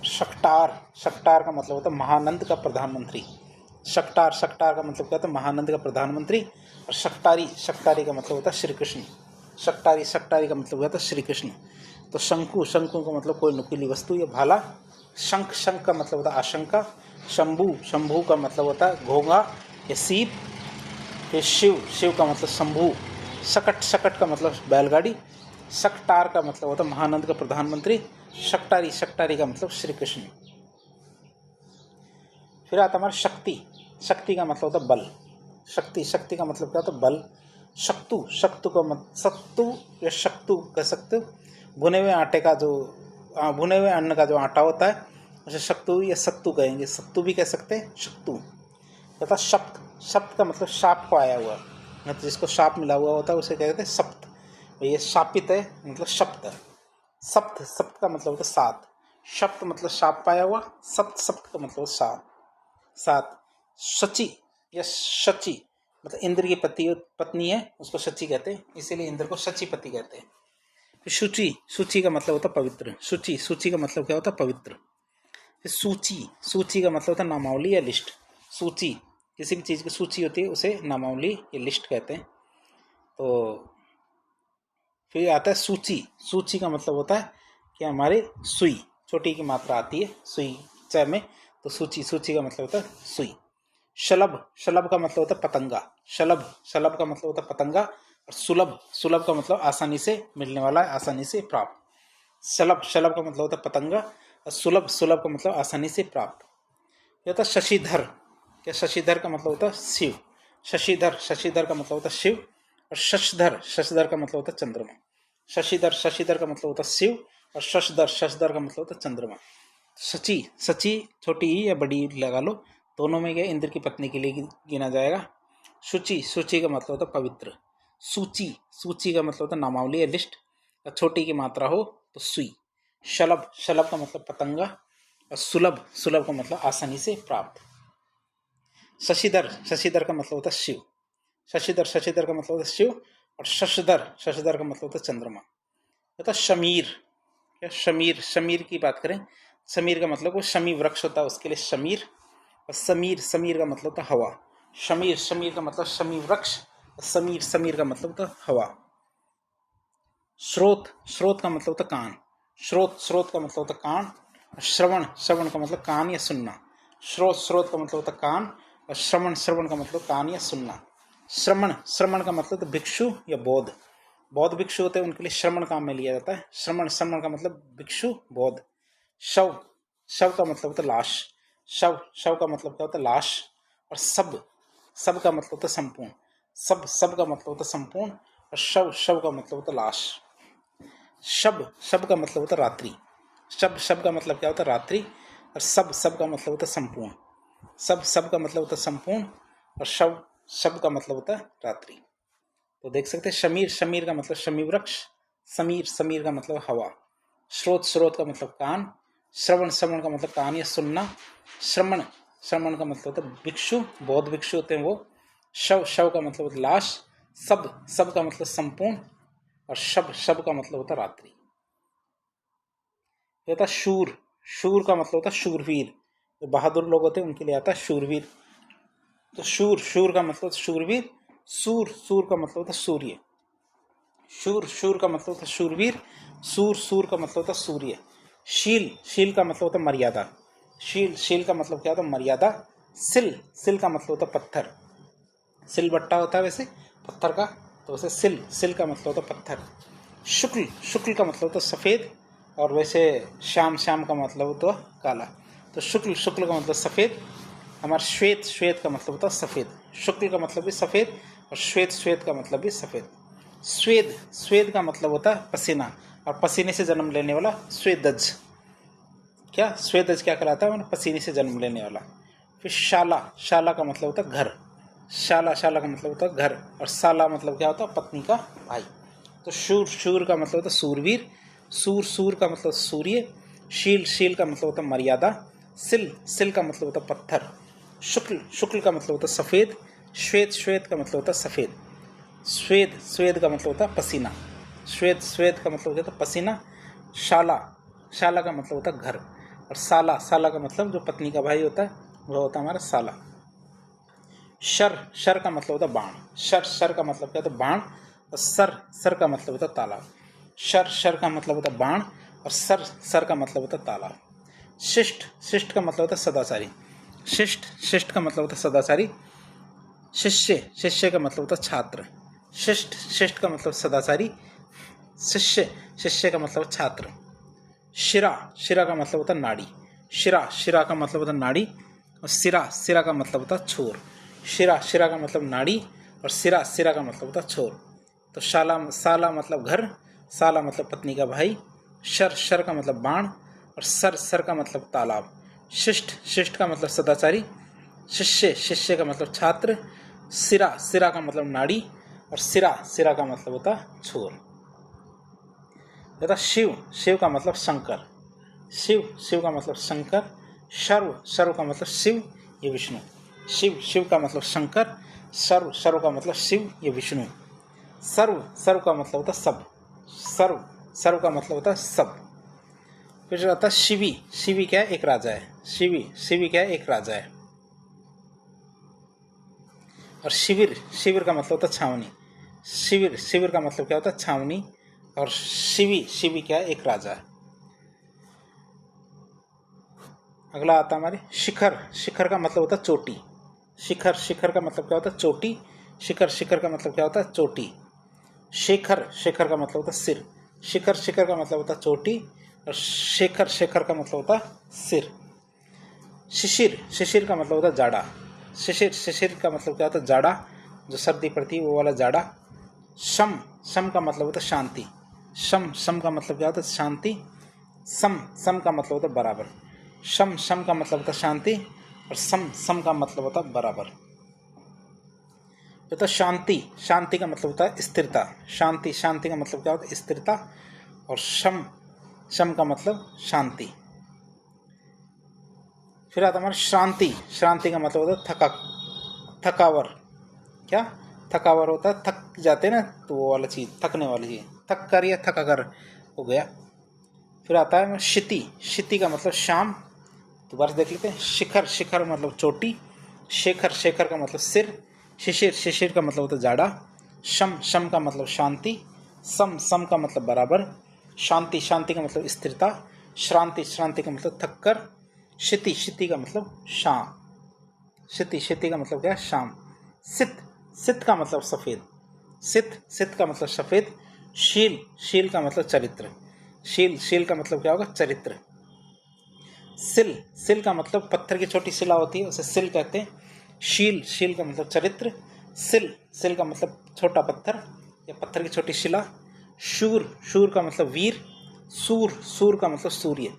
A: शकटार, शकटार का मतलब होता है महानंद का प्रधानमंत्री। शकटार, शकटार का मतलब क्या होता है, महानंद का प्रधानमंत्री। और शकटारी, शकटारी का मतलब होता है श्री कृष्ण। शकटारी, शकटारी का मतलब होता है श्री कृष्ण। तो शंकु, शंकु का मतलब कोई नुकीली वस्तु या भाला। शंख, शंख का मतलब होता है आशंका। शंभु, शंभु का मतलब होता है घोंगा या सीप। फिर शिव, शिव का मतलब शंभु। शकट, शकट का मतलब बैलगाड़ी। शकटार का मतलब होता है महानंद का प्रधानमंत्री। शकटारी, शकटारी का मतलब श्री कृष्ण। फिर आता हमारा शक्ति, शक्ति का मतलब होता है बल। शक्ति, शक्ति का मतलब क्या होता है, बल। शक्तु, शक्तु का मतलब सत्तु या शक्तु कह सकते हो, भुने हुए आटे का जो भुने हुए अन्न का जो आटा होता है उसे शक्तु या सत्तु कहेंगे। सत्तु भी कह सकते हैं, शक्तु। तथा शप्त, शप्त का मतलब शाप को आया हुआ, मतलब जिसको शाप मिला हुआ होता है उसे कहते हैं सप्त। ये शापित है मतलब शप्त है। सप्त, सप्त का मतलब होता है सात। शप्त मतलब शाप पाया हुआ। सप्त, सप्त का मतलब सात, सात। शची या शची मतलब इंद्र की पति पत्नी है, उसको शची कहते हैं, इसीलिए इंद्र को शचीपति कहते हैं। फिर शुचि, शुचि का मतलब होता है पवित्र। शुचि, शुचि का मतलब क्या होता है, पवित्र। फिर सूची, सूची का मतलब होता है नामावली या लिस्ट। सूची, किसी भी चीज़ की सूची होती है उसे नामावली या लिस्ट कहते हैं। तो फिर आता है सूची, सूची का मतलब होता है कि हमारे सुई, छोटी की मात्रा आती है सुई च में, तो सूची, सूची का मतलब होता है सुई। शलभ, शलभ का मतलब होता है पतंगा, शलभ, शलभ का मतलब होता है पतंगा। और सुलभ, सुलभ का मतलब आसानी से मिलने वाला, आसानी से प्राप्त। शलभ, शलभ का मतलब होता है पतंगा, और सुलभ, सुलभ का मतलब आसानी से प्राप्त। ये होता है शशिधर, क्या शशिधर का मतलब होता है शिव, शशिधर, शशिधर का मतलब होता है शिव। और शशधर, शशधर का मतलब होता है चंद्रमा। शशिधर, शशिधर का मतलब होता है शिव, और शशधर, शशधर का मतलब होता है चंद्रमा। सची, सची छोटी ही या बड़ी लगा लो, दोनों में क्या इंद्र की पत्नी के लिए गिना जाएगा। शुचि, शुचि का मतलब होता है पवित्र। सूची, सूची का मतलब होता है नामावली या लिस्ट, छोटी की मात्रा हो तो सुई। शलभ, शलभ का मतलब पतंगा, और सुलभ, सुलभ का मतलब आसानी से प्राप्त। शशिधर, शशिधर का मतलब होता है शिव, शशिधर, शशिधर का मतलब होता है शिव। और शशधर, शशधर का मतलब होता है चंद्रमा। होता शमीर, क्या शमीर, शमीर की बात करें, शमीर का मतलब वो शमी वृक्ष होता है उसके लिए शमीर। और समीर, समीर का मतलब होता है हवा। शमीर, शमीर का मतलब शमी वृक्ष, समीर, समीर का मतलब होता है हवा। श्रोत, श्रोत का मतलब होता है कान, श्रोत, श्रोत का मतलब होता है कान। श्रवण, श्रवण का मतलब कान या सुनना, श्रोत, श्रोत का मतलब होता है कान। और श्रवण, श्रवण का मतलब कान या सुनना। श्रमण, श्रमण का मतलब तो भिक्षु या बौद्ध, बौद्ध भिक्षु होते हैं उनके लिए श्रमण काम में लिया जाता है। श्रमण, श्रमण का मतलब भिक्षु बौद्ध। शव, शव का मतलब होता है लाश, शव, शव का मतलब क्या होता है लाश। और सब, सब का मतलब होता है संपूर्ण, सब, सब का मतलब होता है संपूर्ण। और शव, शव का मतलब होता है लाश। शब, शब का मतलब होता है रात्रि, शब, शब का मतलब क्या होता है रात्रि। और सब, सब का मतलब होता है संपूर्ण, सब, सब का मतलब होता है संपूर्ण। और शब, शब का मतलब होता है रात्रि। तो देख सकते हैं शमीर, शमीर का मतलब शमी वृक्ष, समीर, समीर का मतलब हवा। श्रोत, श्रोत का मतलब कान। श्रवण, श्रवण का मतलब कान या सुनना। श्रमण, श्रमण का मतलब होता है भिक्षु, बौद्ध भिक्षु होते हैं वो। शव, शव का मतलब होता है लाश। सब, सब का मतलब संपूर्ण। और शब, शब का मतलब होता है रात्रि। ये होता शूर, शूर का मतलब होता है शूरवीर, जो बहादुर लोग होते हैं उनके लिए आता है शूरवीर। तो शूर, शूर का मतलब शूरवीर। सूर, सूर का मतलब होता है सूर्य, शूर, शूर का मतलब होता है शूरवीर। सूर, सूर का मतलब होता है सूर्य। शील, शील का मतलब होता है मर्यादा, शील, शील का मतलब क्या होता है मर्यादा। सिल, सिल का मतलब होता है पत्थर, सिल बट्टा होता है वैसे पत्थर का, तो वैसे सिल, सिल का मतलब होता है पत्थर। शुक्ल, शुक्ल का मतलब होता है सफ़ेद, और वैसे श्याम, श्याम का मतलब होता है काला। तो शुक्ल, शुक्ल का मतलब सफ़ेद। हमारा श्वेत, श्वेत का मतलब होता है सफ़ेद, शुक्ल का मतलब भी सफ़ेद, और श्वेत, श्वेत का मतलब भी सफ़ेद। स्वेद, स्वेद का मतलब होता है पसीना, और पसीने से जन्म लेने वाला स्वेदज, क्या स्वेदज क्या कहलाता है, पसीने से जन्म लेने वाला। फिर शाला, शाला का मतलब होता है घर, शाला, शाला का मतलब होता है घर। और साला मतलब क्या होता है पत्नी का भाई। तो शूर, शूर का मतलब होता है सूरवीर। सूर, सूर का मतलब सूर्य। शील, शील का मतलब होता है मर्यादा। सिल, सिल का मतलब होता है पत्थर। शुक्ल, शुक्ल का मतलब होता है सफ़ेद। श्वेत, श्वेत का मतलब होता है सफ़ेद। स्वेद, स्वेद का मतलब होता है पसीना, स्वेद, स्वेद का मतलब होता है पसीना। शाला, शाला का मतलब होता है घर। और साला, साला का मतलब जो पत्नी का भाई होता है वह होता है हमारा साला। शर, शर का मतलब होता है बाण, शर, शर का मतलब क्या होता है बाण। और सर, सर का मतलब होता है तालाब। शर, शर का मतलब होता है बाण, और सर, सर का मतलब होता है तालाब। शिष्ट, शिष्ट का मतलब होता है सदाचारी, शिष्ट, शिष्ट का मतलब होता है सदाचारी। शिष्य, शिष्य का मतलब होता है छात्र, शिष्ट, शिष्ट का मतलब सदाचारी। शिष्य, शिष्य का मतलब छात्र। शिरा, शिरा का मतलब होता है नाड़ी, शिरा, शिरा का मतलब होता है नाड़ी। और सिरा, सिरा का मतलब होता है छोर। शिरा, शिरा का मतलब नाड़ी, और सिरा, सिरा का मतलब होता है छोर। तो शाला, साला मतलब घर, साला मतलब पत्नी का भाई। शर, शर का मतलब बाण, और सर, सर का मतलब तालाब। शिष्ट, शिष्ट का मतलब सदाचारी। शिष्य, शिष्य का मतलब छात्र। सिरा, सिरा का मतलब नाड़ी, और सिरा, सिरा का मतलब होता है छोर। तथा शिव, शिव का मतलब शंकर, शिव, शिव का मतलब शंकर। सर्व, सर्व का मतलब शिव, ये विष्णु। शिव, शिव का मतलब शंकर। सर्व, सर्व का मतलब शिव, ये विष्णु। सर्व, सर्व का मतलब होता है सब, सर्व, सर्व का मतलब होता है सब। फिर जो आता है शिवी, शिवी क्या है एक राजा है, शिवी, शिवी क्या है एक राजा है। और शिविर, शिविर का मतलब होता है छावनी, शिविर, शिविर का मतलब क्या होता है छावनी। और शिवी, शिवी क्या है एक राजा है। अगला आता है हमारे शिखर, शिखर का मतलब होता है चोटी, शिखर, शिखर का मतलब क्या होता है? चोटी। शिखर, शिखर का मतलब क्या होता है? चोटी। शेखर, शेखर का मतलब होता है सिर। शिखर, शिखर का मतलब होता है चोटी, और शेखर, शेखर का मतलब होता है सिर। शिशिर, शिशिर का मतलब होता है जाड़ा। शिशिर, शिशिर का मतलब क्या होता है? जाड़ा, जो सर्दी पड़ती है वो वाला जाड़ा। शम, शम का मतलब होता है शांति। शम, शम का मतलब क्या होता है? शांति। सम, सम का मतलब होता है बराबर। शम, शम का मतलब होता है शांति, और सम, सम का मतलब होता है बराबर। तो शांति, शांति का मतलब होता है स्थिरता। शांति, शांति का मतलब क्या होता है? स्थिरता। और शम, शम का मतलब शांति। फिर आता हमारा श्रांति। श्रांति का मतलब होता है थका, थकावर। क्या? थकावर होता है, थक जाते हैं ना, तो वो वाला चीज़, थकने वाली चीज़, थक कर या थका कर हो गया। फिर आता है क्षिति। क्षिति का मतलब शाम। दोबारा देख लेते हैं। शिखर, शिखर मतलब चोटी। शेखर, शेखर का मतलब सिर। शिशिर, शिशिर का मतलब होता है जाड़ा। शम, शम का मतलब शांति। सम, सम का मतलब बराबर। शांति, शांति का मतलब स्थिरता। श्रांति, श्रांति का मतलब थक कर। क्षिति, क्षिति का मतलब शाम। क्षिति, क्षिति का मतलब क्या है? शाम। सित, सित का मतलब सफ़ेद। सित, सित का मतलब सफ़ेद। शील, शील का मतलब चरित्र। शील, शील का मतलब क्या होगा? चरित्र। सिल, सिल का मतलब पत्थर की छोटी शिला होती है, उसे सिल कहते हैं। शील, शील का मतलब चरित्र। सिल, सिल का मतलब छोटा पत्थर या पत्थर की छोटी शिला। शूर, शूर का मतलब वीर। सूर, सूर का मतलब सूर्य।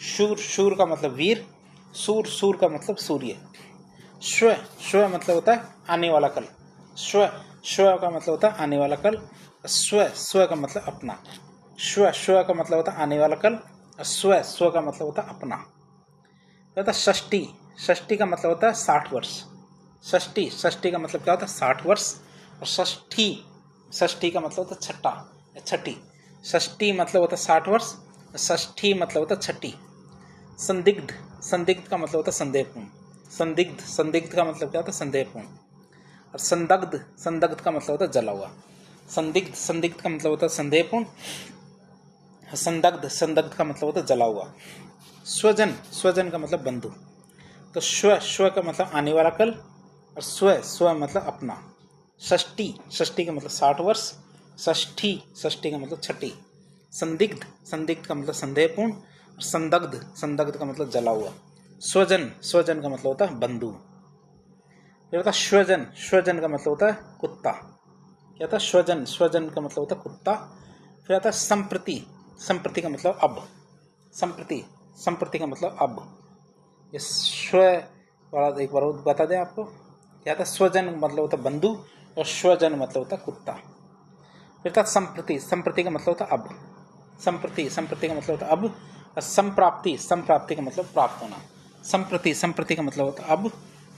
A: शूर, शूर का मतलब वीर। सूर, सूर का मतलब सूर्य। श्व, श्व मतलब होता है आने वाला कल। श्व, श्व का मतलब होता है आने वाला कल। स्व, स्व का मतलब अपना। श्व, श्व का मतलब होता है आने वाला कल, और स्व, स्व का मतलब होता है अपना। होता है षष्ठी। षष्ठी का मतलब होता है 60 वर्ष। षष्ठी, षष्ठी का मतलब क्या होता है? 60 वर्ष। और षष्ठी, षष्ठी का मतलब होता है छठा या छठी। षष्ठी मतलब होता है 60 वर्ष, षष्ठी मतलब होता है छठी। संदिग्ध, संदिग्ध का मतलब होता है संदेहपूर्ण। संदिग्ध, संदिग्ध का मतलब क्या होता है? संदेहपूर्ण। और संदग्ध, संदग्ध का मतलब होता है जला हुआ। संदिग्ध, संदिग्ध का मतलब होता है संदेहपूर्ण। संदग्ध, संदग्ध का मतलब होता है जला हुआ। स्वजन, स्वजन का मतलब बंधु। तो स्व, स्व का मतलब आने वाला कल, और स्व, स्व मतलब अपना। षष्ठी, षष्ठी का मतलब 60 वर्ष। षष्ठी, षष्ठी का मतलब छठी। संदिग्ध, संदिग्ध का मतलब संदेहपूर्ण, और संदग्ध, संदग्ध का मतलब जला हुआ। स्वजन, स्वजन का मतलब होता है बंधु। फिर होता है स्वजन, स्वजन का मतलब होता है कुत्ता। क्या होता है? स्वजन, स्वजन का मतलब होता है कुत्ता। फिर आता है संप्रति। संप्रति का मतलब अब। संप्रति, संप्रति का मतलब अब। ये स्व वाला एक बार बता दें आपको। क्या था? स्वजन मतलब होता है बंधु, और स्वजन मतलब होता है कुत्ता। फिर था संप्रति। संप्रति का मतलब होता है अब। संप्रति, संप्रति का मतलब होता है अब। और संप्राप्ति, संप्राप्ति का मतलब प्राप्त होना। संप्रति, संप्रति का मतलब होता है अब,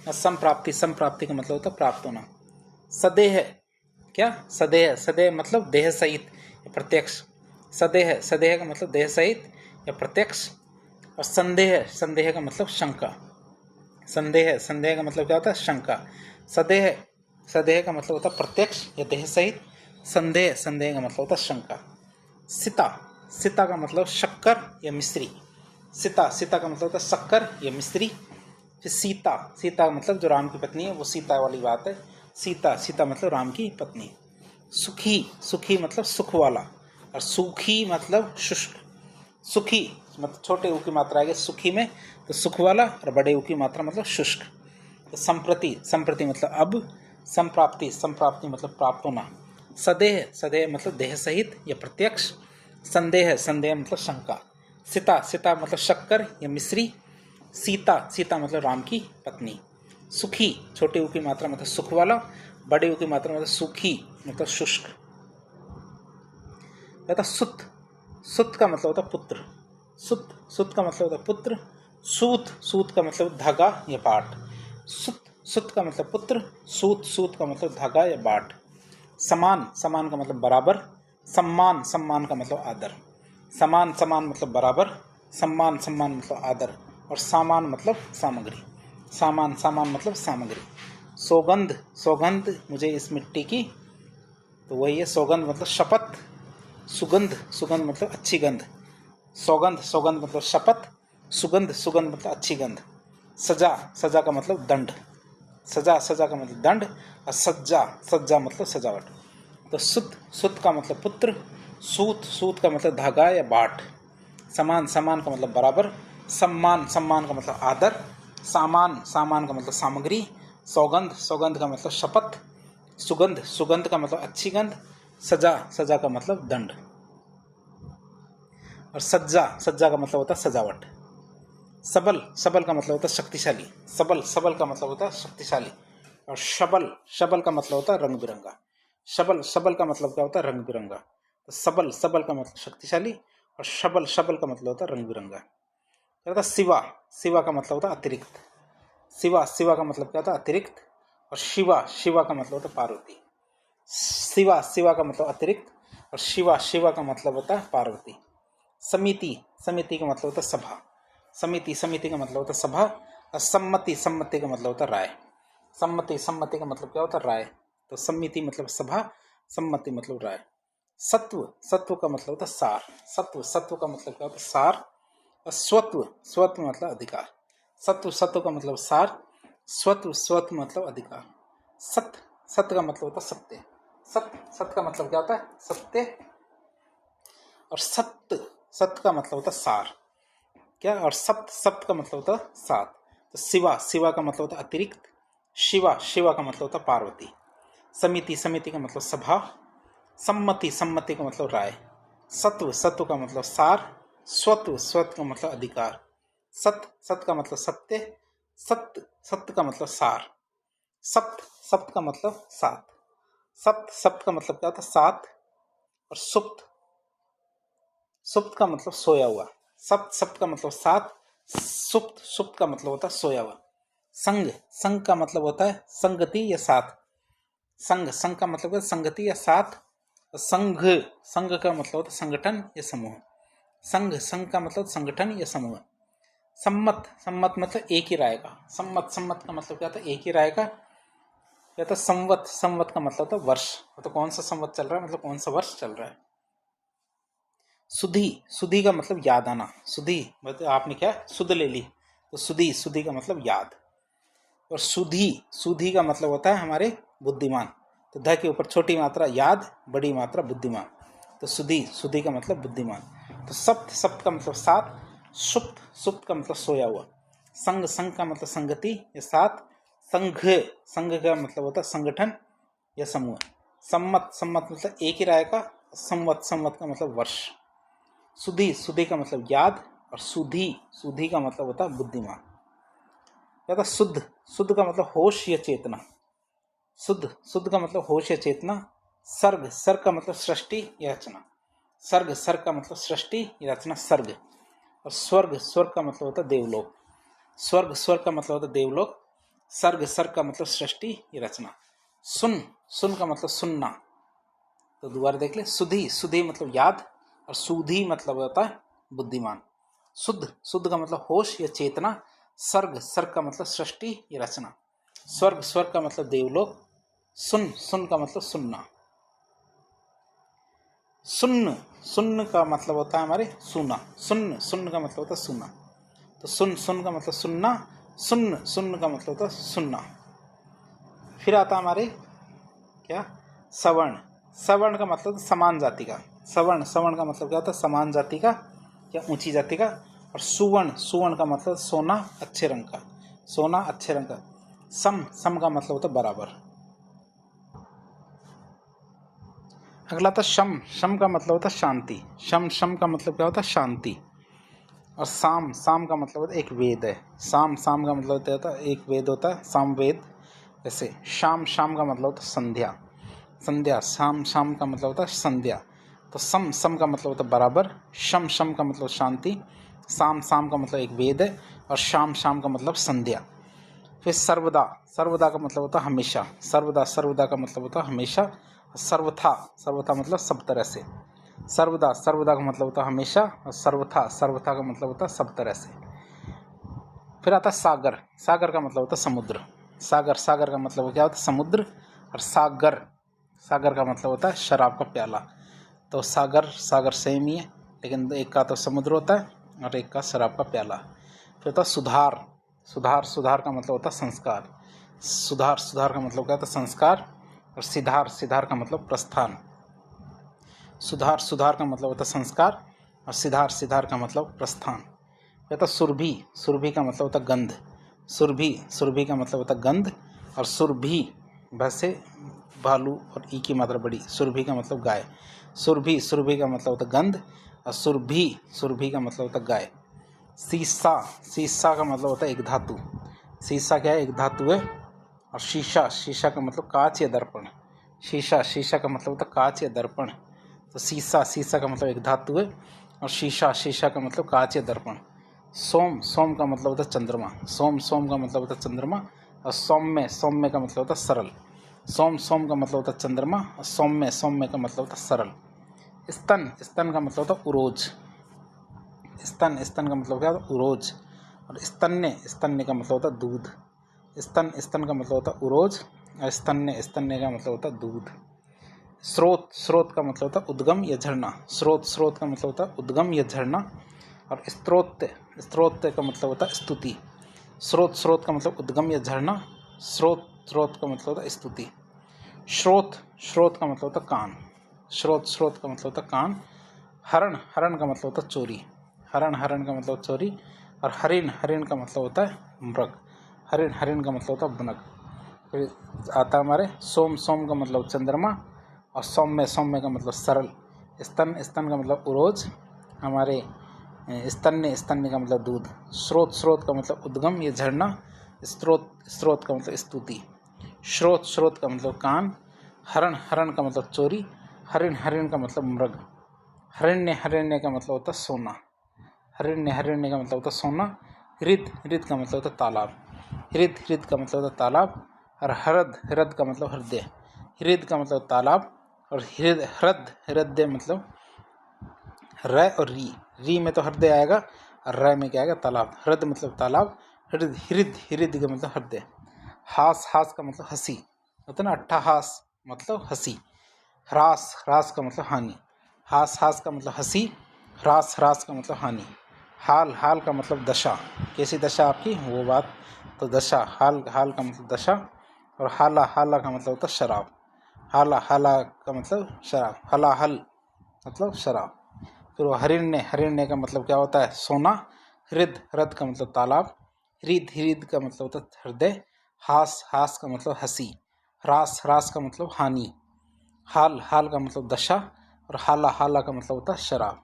A: और संप्राप्ति, संप्राप्ति का मतलब होता है प्राप्त होना। सदेह, क्या? सदेह, सदेह मतलब देह सहित या प्रत्यक्ष। सदेह, सदेह का मतलब देह सहित या प्रत्यक्ष। और संदेह, संदेह का मतलब शंका। संदेह, संदेह का मतलब क्या होता है? शंका। सदेह, सदेह का मतलब होता है प्रत्यक्ष या देह सहित। संदेह, संदेह का मतलब होता है शंका। सिता, सिता का मतलब शक्कर या मिश्री। सिता, सिता का मतलब होता है शक्कर या मिश्री। फिर सीता, सीता मतलब जो राम की पत्नी है, वो सीता वाली बात है। सीता, सीता मतलब राम की पत्नी। सुखी, सुखी मतलब सुख वाला, और सूखी मतलब शुष्क। सुखी मतलब छोटे ऊ की मात्रा आएगी सुखी में, तो सुख वाला, और बड़े ऊ की मात्रा मतलब शुष्क। तो संप्रति, संप्रति मतलब अब। संप्राप्ति, संप्राप्ति मतलब प्राप्त होना। सदेह, सदेह मतलब देह सहित या प्रत्यक्ष। संदेह, संदेह मतलब शंका। सिता, सिता मतलब शक्कर या मिश्री। सीता, सीता मतलब राम की पत्नी। सुखी, छोटे ऊ की मात्रा मतलब सुख वाला, बड़े ऊ की मात्रा मतलब सूखी मतलब शुष्क। कहता सुत, सुत का मतलब होता पुत्र। सुत, सुत का मतलब होता पुत्र। सूत, सूत का मतलब धागा या बाट। सुत, सुत का मतलब पुत्र। सूत, सूत का मतलब धागा या बाट। समान, समान का मतलब बराबर। सम्मान, सम्मान का मतलब आदर। समान, समान मतलब बराबर। सम्मान, सम्मान मतलब आदर। और सामान मतलब सामग्री। सामान, सामान मतलब सामग्री। सौगंध, सौगंध मुझे इस मिट्टी की, तो वही है सौगंध मतलब शपथ। सुगंध, सुगंध मतलब अच्छी गंध। सौगंध, सौगंध मतलब शपथ। सुगंध, सुगंध मतलब अच्छी गंध। सजा, सजा का मतलब दंड। सजा, सजा का मतलब दंड, और सज्जा, सज्जा मतलब सजावट। तो सुत, सुत का मतलब पुत्र, सूत, सूत का मतलब धागा या बाट, समान, समान का मतलब बराबर, सम्मान, सम्मान का मतलब आदर, सामान, सामान का मतलब सामग्री, सौगंध, सौगंध का मतलब शपथ, सुगंध, सुगंध का मतलब अच्छी गंध, सजा, सजा का मतलब दंड, और सज्जा, सज्जा का मतलब होता है सजावट। सबल, सबल का मतलब होता है शक्तिशाली, सबल, सबल का मतलब होता है शक्तिशाली। और शबल, शबल का मतलब होता है रंग बिरंगा, शबल, शबल का मतलब क्या होता है रंग बिरंगा। तो सबल, सबल का मतलब शक्तिशाली, और शबल, शबल का मतलब होता है रंग बिरंगा। क्या होता है सिवा, सिवा का मतलब होता है अतिरिक्त, सिवा, सिवा का मतलब क्या होता है अतिरिक्त, और शिवा, शिवा का मतलब होता है पार्वती। शिवा, शिवा का मतलब अतिरिक्त, और शिवा, शिवा का मतलब होता है पार्वती। समिति, समिति का मतलब होता है सभा, समिति, समिति का मतलब होता है सभा, और सम्मति, सम्मति का मतलब होता है राय, सम्मति, सम्मति का मतलब क्या होता है राय। तो समिति मतलब सभा, सम्मति मतलब राय। सत्व, सत्व का मतलब होता है सार, सत्व, सत्व का मतलब क्या होता है सार, और स्वत्व, स्वत्व मतलब अधिकार, सत्व, सत्व का मतलब सार, स्वत्व, स्वत्व मतलब अधिकार। सत्य, सत्य का मतलब होता है सत्य, सत्य, सत्य का मतलब क्या होता है सत्य, और सत्य, सत्य का मतलब होता है सार क्या, और सप्त, सप्त का मतलब होता है सात। तो शिवा, शिवा का मतलब होता है अतिरिक्त, शिवा, शिवा का मतलब होता है पार्वती। समिति, समिति का मतलब सभा, सम्मति, सम्मति का मतलब राय, सत्व, सत्व का मतलब सार, स्वत्व, स्वत्व का मतलब अधिकार, सत्य, सत्य का मतलब सत्य, सत्य, सत्य का मतलब सार, सप्त, सप्त का मतलब सात, सप्त, सप्त का मतलब क्या होता है सात, और सुप्त, सुप्त का मतलब सोया हुआ, सप्त, सप्त का मतलब सात, सुप्त, सुप्त का मतलब होता है सोया हुआ। संग, संग का मतलब होता है संगति या साथ, संग, संग का मतलब है संगति या साथ। संघ, संघ का मतलब होता है संगठन या समूह, संघ, संघ का मतलब संगठन या समूह। सम्मत, सम्मत मतलब एक ही राय का, सम्मत, सम्मत का मतलब क्या होता है एक ही राय का। या तो संवत, संवत का मतलब होता है वर्ष, तो कौन सा संवत चल रहा है मतलब कौन सा वर्ष चल रहा है। सुधी, सुधी का मतलब याद आना, सुधी मतलब आपने क्या सुध ले ली, तो सुधी, सुधी का मतलब याद। और सुधी, सुधी का मतलब होता है हमारे बुद्धिमान, तो ध के ऊपर छोटी मात्रा याद, बड़ी मात्रा बुद्धिमान, तो सुधी, सुधी का मतलब बुद्धिमान। तो सप्त, सप्त का मतलब सात, सुप्त, सुप्त का मतलब सोया हुआ। संघ, संघ का मतलब संगति या साथ, संघ, संघ का मतलब होता है संगठन या समूह। सम्मत, सम्मत मतलब एक ही राय का, संवत, संवत का मतलब वर्ष। सुधी, सुधी का मतलब याद, और सुधी, सुधी का मतलब होता है बुद्धिमान। या शुद्ध, शुद्ध का मतलब होश या चेतना, शुद्ध, शुद्ध का मतलब होश या चेतना। सर्ग, सर्ग का मतलब सृष्टि या रचना, सर्ग, सर्ग का मतलब सृष्टि या रचना, सर्ग। और स्वर्ग, स्वर्ग का मतलब होता है देवलोक, स्वर्ग, स्वर्ग का मतलब होता है देवलोक। सर्ग, सर्ग का मतलब सृष्टि या रचना। सुन, सुन का मतलब सुनना, तो दोबारा देख ले, सुधी, सुधी मतलब याद, और सुधी मतलब होता है बुद्धिमान। शुद्ध, शुद्ध का मतलब होश या चेतना। सर्ग, सर्ग का मतलब सृष्टि या रचना। स्वर्ग, स्वर्ग का मतलब देवलोक। सुन, सुन का मतलब सुनना। सुन्न, सुन्न का मतलब होता है हमारे सुना, सुन्न, सुन्न का मतलब होता है सुना, तो सुन, सुन का मतलब सुनना, सुन्न, सुन्न का मतलब होता है सुनना। फिर आता हमारे क्या सवर्ण, सवर्ण का मतलब समान जाति का, सवर्ण, सवर्ण का मतलब क्या होता है समान जाति का या ऊंची जाति का। और सुवर्ण, सुवर्ण का मतलब सोना अच्छे रंग का, सोना अच्छे रंग का। सम, सम का मतलब होता है बराबर। अगला था शम, शम का मतलब होता है शांति, शम, शम का मतलब क्या होता है शांति। और साम, साम का मतलब होता है एक वेद है, साम, साम का मतलब होता है एक वेद होता है साम वेद। जैसे शाम, शाम का मतलब होता है संध्या, संध्या, शाम, शाम का मतलब होता है संध्या। तो सम, सम का मतलब होता है बराबर, शम, शम का मतलब शांति, साम, साम का मतलब एक वेद है, और शाम, शाम का मतलब संध्या। फिर सर्वदा, सर्वदा का मतलब होता है हमेशा, सर्वदा, सर्वदा का मतलब होता है हमेशा। सर्वथा, सर्वथा मतलब सब तरह से, सर्वदा, सर्वदा का मतलब होता है हमेशा, और सर्वथा, सर्वथा का मतलब होता है सब तरह से। फिर आता है सागर, सागर का मतलब होता है समुद्र, सागर, सागर का मतलब क्या होता है समुद्र। और सागर, सागर का मतलब होता है शराब का प्याला। तो सागर, सागर सेम ही है, लेकिन एक का तो समुद्र होता है और एक का शराब का प्याला। फिर होता है सुधार, सुधार, सुधार का मतलब होता है संस्कार, सुधार, सुधार का मतलब क्या होता है? संस्कार। और सिधार, सिधार का मतलब प्रस्थान। सुधार, सुधार का मतलब होता है संस्कार, और सिधार, सिधार का मतलब प्रस्थान। कहता सुरभि, सुरभि का मतलब होता है गंध। सुरभि, सुरभि का मतलब होता है गंध। और सुरभि वैसे भालू और ई की मात्रा बड़ी, सुरभि का मतलब गाय। सुरभि, सुरभि का मतलब होता है गंध, और सुरभि, सुरभि का मतलब होता है गाय। सीसा, सीसा का मतलब होता है एक धातु। सीसा क्या है? एक धातु है। और शीशा, शीशा का मतलब कांच या दर्पण। शीशा, शीशा का मतलब होता है कांच या दर्पण। तो सीसा, सीसा का मतलब एक धातु है। और शीशा, शीशा का मतलब कांच या दर्पण। सोम, सोम का मतलब होता है चंद्रमा। सोम, सोम का मतलब होता है चंद्रमा। और सौम्य, सौम्य का मतलब होता है सरल। सोम, सोम का मतलब होता है चंद्रमा, और सौम्य, सौम्य का मतलब होता है सरल। स्तन, स्तन का मतलब होता है उरोज। स्तन, स्तन का मतलब क्या होता है? उरोज। और स्तन्य, स्तन्य का मतलब होता है दूध। स्तन, स्तन का मतलब होता है उरोज, और स्तन्य, स्तन्य का मतलब होता है दूध। स्रोत, स्रोत का मतलब होता है उद्गम या झरना। स्रोत, स्रोत का मतलब होता है उद्गम या झरना। और स्त्रोत, स्त्रोत का मतलब होता है स्तुति। स्रोत, स्रोत का मतलब उद्गम या झरना। स्रोत, स्रोत का मतलब होता है स्तुति। स्रोत, स्रोत का मतलब होता है कान। स्रोत, स्रोत का मतलब होता है कान। हरण, हरण का मतलब होता है चोरी। हरण, हरण का मतलब चोरी। और हरिण, हरिण का मतलब होता है मृग। हरिण, हरिण का मतलब होता है बनग। फिर आता है हमारे सोम, सोम का मतलब चंद्रमा। और सौम्य, सौम्य का मतलब सरल। स्तन, स्तन का मतलब उरोज। हमारे स्तन्य, स्तन्य का मतलब दूध। स्रोत, स्रोत का मतलब उद्गम या झरना। स्रोत, स्रोत का मतलब स्तुति। स्रोत, स्रोत का मतलब कान। हरण, हरण का मतलब चोरी। हरिण, हरिण का मतलब मृग। हरिण्य, हरिण्य का मतलब होता है सोना। हरिण्य, हरिण्य का मतलब होता है सोना। हृद, हृद का मतलब होता है तालाब। हृद, हृद का मतलब होता है तालाब। और हृद, हृद का मतलब हृदय। हृद का मतलब तालाब। और हृद, हृद, हृदय मतलब र और री में तो हृदय आएगा, और र में क्या आएगा? तालाब। हृद मतलब तालाब। हृद, हृद, हृद का मतलब हृदय। हास, हास का मतलब हंसी होता है ना, अट्ठाहास मतलब हंसी। ह्रास, ह्रास का मतलब हानि। हास, हास का मतलब हंसी। ह्रास, ह्रास का मतलब हानि। हाल, हाल का मतलब दशा। कैसी दशा आपकी, वो बात। तो दशा, हाल, हाल का मतलब दशा। और हाला, हाला का मतलब होता है शराब। हाला, हाला का मतलब शराब। हलाहल मतलब शराब। फिर वो हरिण्य, हरिण्य का मतलब क्या होता है? सोना। हृद, हृद का मतलब तालाब। हृद, हृद का मतलब होता है हृदय। हास, हास का मतलब हंसी। ह्रास, ह्रास का मतलब हानि। हाल, हाल का मतलब दशा। और हाला, हाला का मतलब होता है शराब।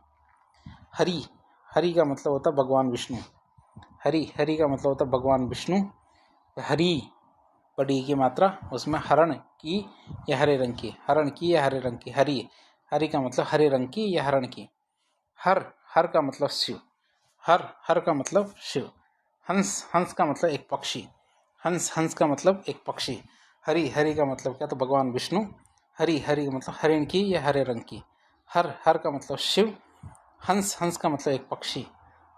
A: हरि, हरि का मतलब होता है भगवान विष्णु। हरि, हरि का मतलब होता है भगवान विष्णु। हरि बड़ी की मात्रा, उसमें हरण की या हरे रंग की। हरण की या हरे रंग की। हरि, हरि का मतलब हरे रंग की या हरण की। हर, हर का मतलब शिव। हर, हर का मतलब शिव। हंस, हंस का मतलब एक पक्षी। हंस, हंस का मतलब एक पक्षी। हरि, हरि का मतलब क्या? तो भगवान विष्णु। हरि, हरि का मतलब हरिण की या हरे रंग की। हर, हर का मतलब शिव। हंस, हंस का मतलब एक पक्षी।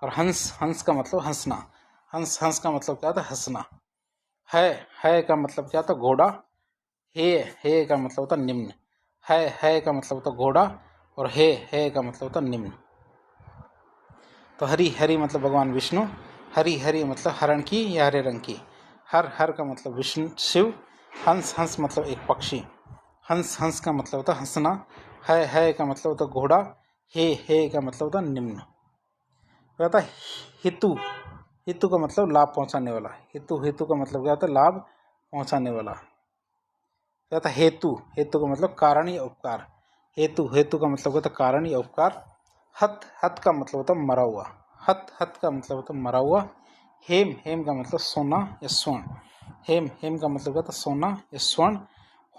A: और हंस, हंस का मतलब हंसना। हंस, हंस का मतलब क्या था? हंसना। है का मतलब क्या था? घोड़ा। हे का मतलब होता निम्न। है का मतलब होता घोड़ा। और हे का मतलब होता निम्न। तो हरि, हरि मतलब भगवान विष्णु। हरि, हरि मतलब हरण की या हरे रंग की। हर, हर का मतलब विष्णु शिव। हंस, हंस मतलब एक पक्षी। हंस, हंस का मतलब होता हंसना। है का मतलब होता घोड़ा। हे का मतलब होता निम्न। कहता हितु, हितु का मतलब लाभ पहुंचाने वाला। हितु, हितु का मतलब क्या होता है? लाभ पहुंचाने वाला। क्या होता है? हेतु, हेतु का मतलब कारण या उपकार। हेतु, हेतु का मतलब होता है कारण या उपकार। हत, हत का मतलब होता है मरा हुआ। हत, हत का मतलब होता है मरा हुआ। हेम, हेम का मतलब सोना या स्वर्ण। हेम, हेम का मतलब होता है सोना या स्वर्ण।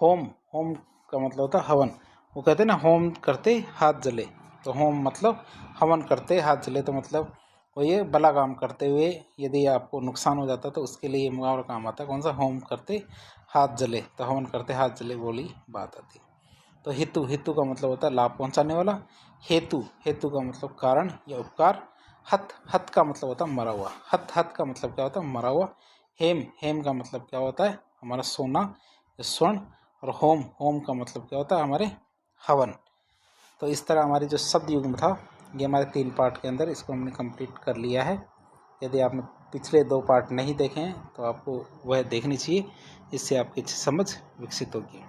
A: होम, होम का मतलब होता है हवन। वो कहते हैं ना, होम करते हाथ जले। तो होम मतलब हवन करते हाथ जले, तो मतलब वो ये भला काम करते हुए यदि आपको नुकसान हो जाता है तो उसके लिए ये मुहावरा काम आता है। कौन सा? होम करते हाथ जले, तो हवन करते हाथ जले बोली बात आती है। तो हितु, हितु का मतलब होता है लाभ पहुंचाने वाला। हेतु, हेतु का मतलब कारण या उपकार। हत, हत का मतलब होता है मरा हुआ। हत, हत का मतलब क्या होता है? मरा हुआ। हेम, हेम का मतलब क्या होता है? हमारा सोना या स्वर्ण। और होम, होम का मतलब क्या होता है? हमारे हवन। तो इस तरह हमारी जो शब्द युग्म था, ये हमारे 3 पार्ट के अंदर इसको हमने कंप्लीट कर लिया है। यदि आपने पिछले 2 पार्ट नहीं देखे हैं तो आपको वह देखनी चाहिए, इससे आपकी समझ विकसित होगी।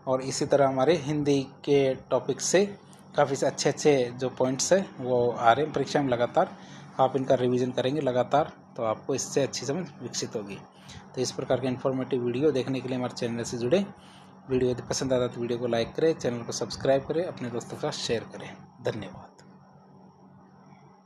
A: और इसी तरह हमारे हिंदी के टॉपिक से काफ़ी अच्छे अच्छे जो पॉइंट्स हैं वो आ रहे हैं परीक्षा में लगातार। आप इनका रिवीजन करेंगे लगातार तो आपको इससे अच्छी समझ विकसित होगी। तो इस प्रकार के इन्फॉर्मेटिव वीडियो देखने के लिए हमारे चैनल से जुड़े। वीडियो यदि पसंद आता तो वीडियो को लाइक करें, चैनल को सब्सक्राइब करें, अपने दोस्तों के साथ शेयर करें। धन्यवाद।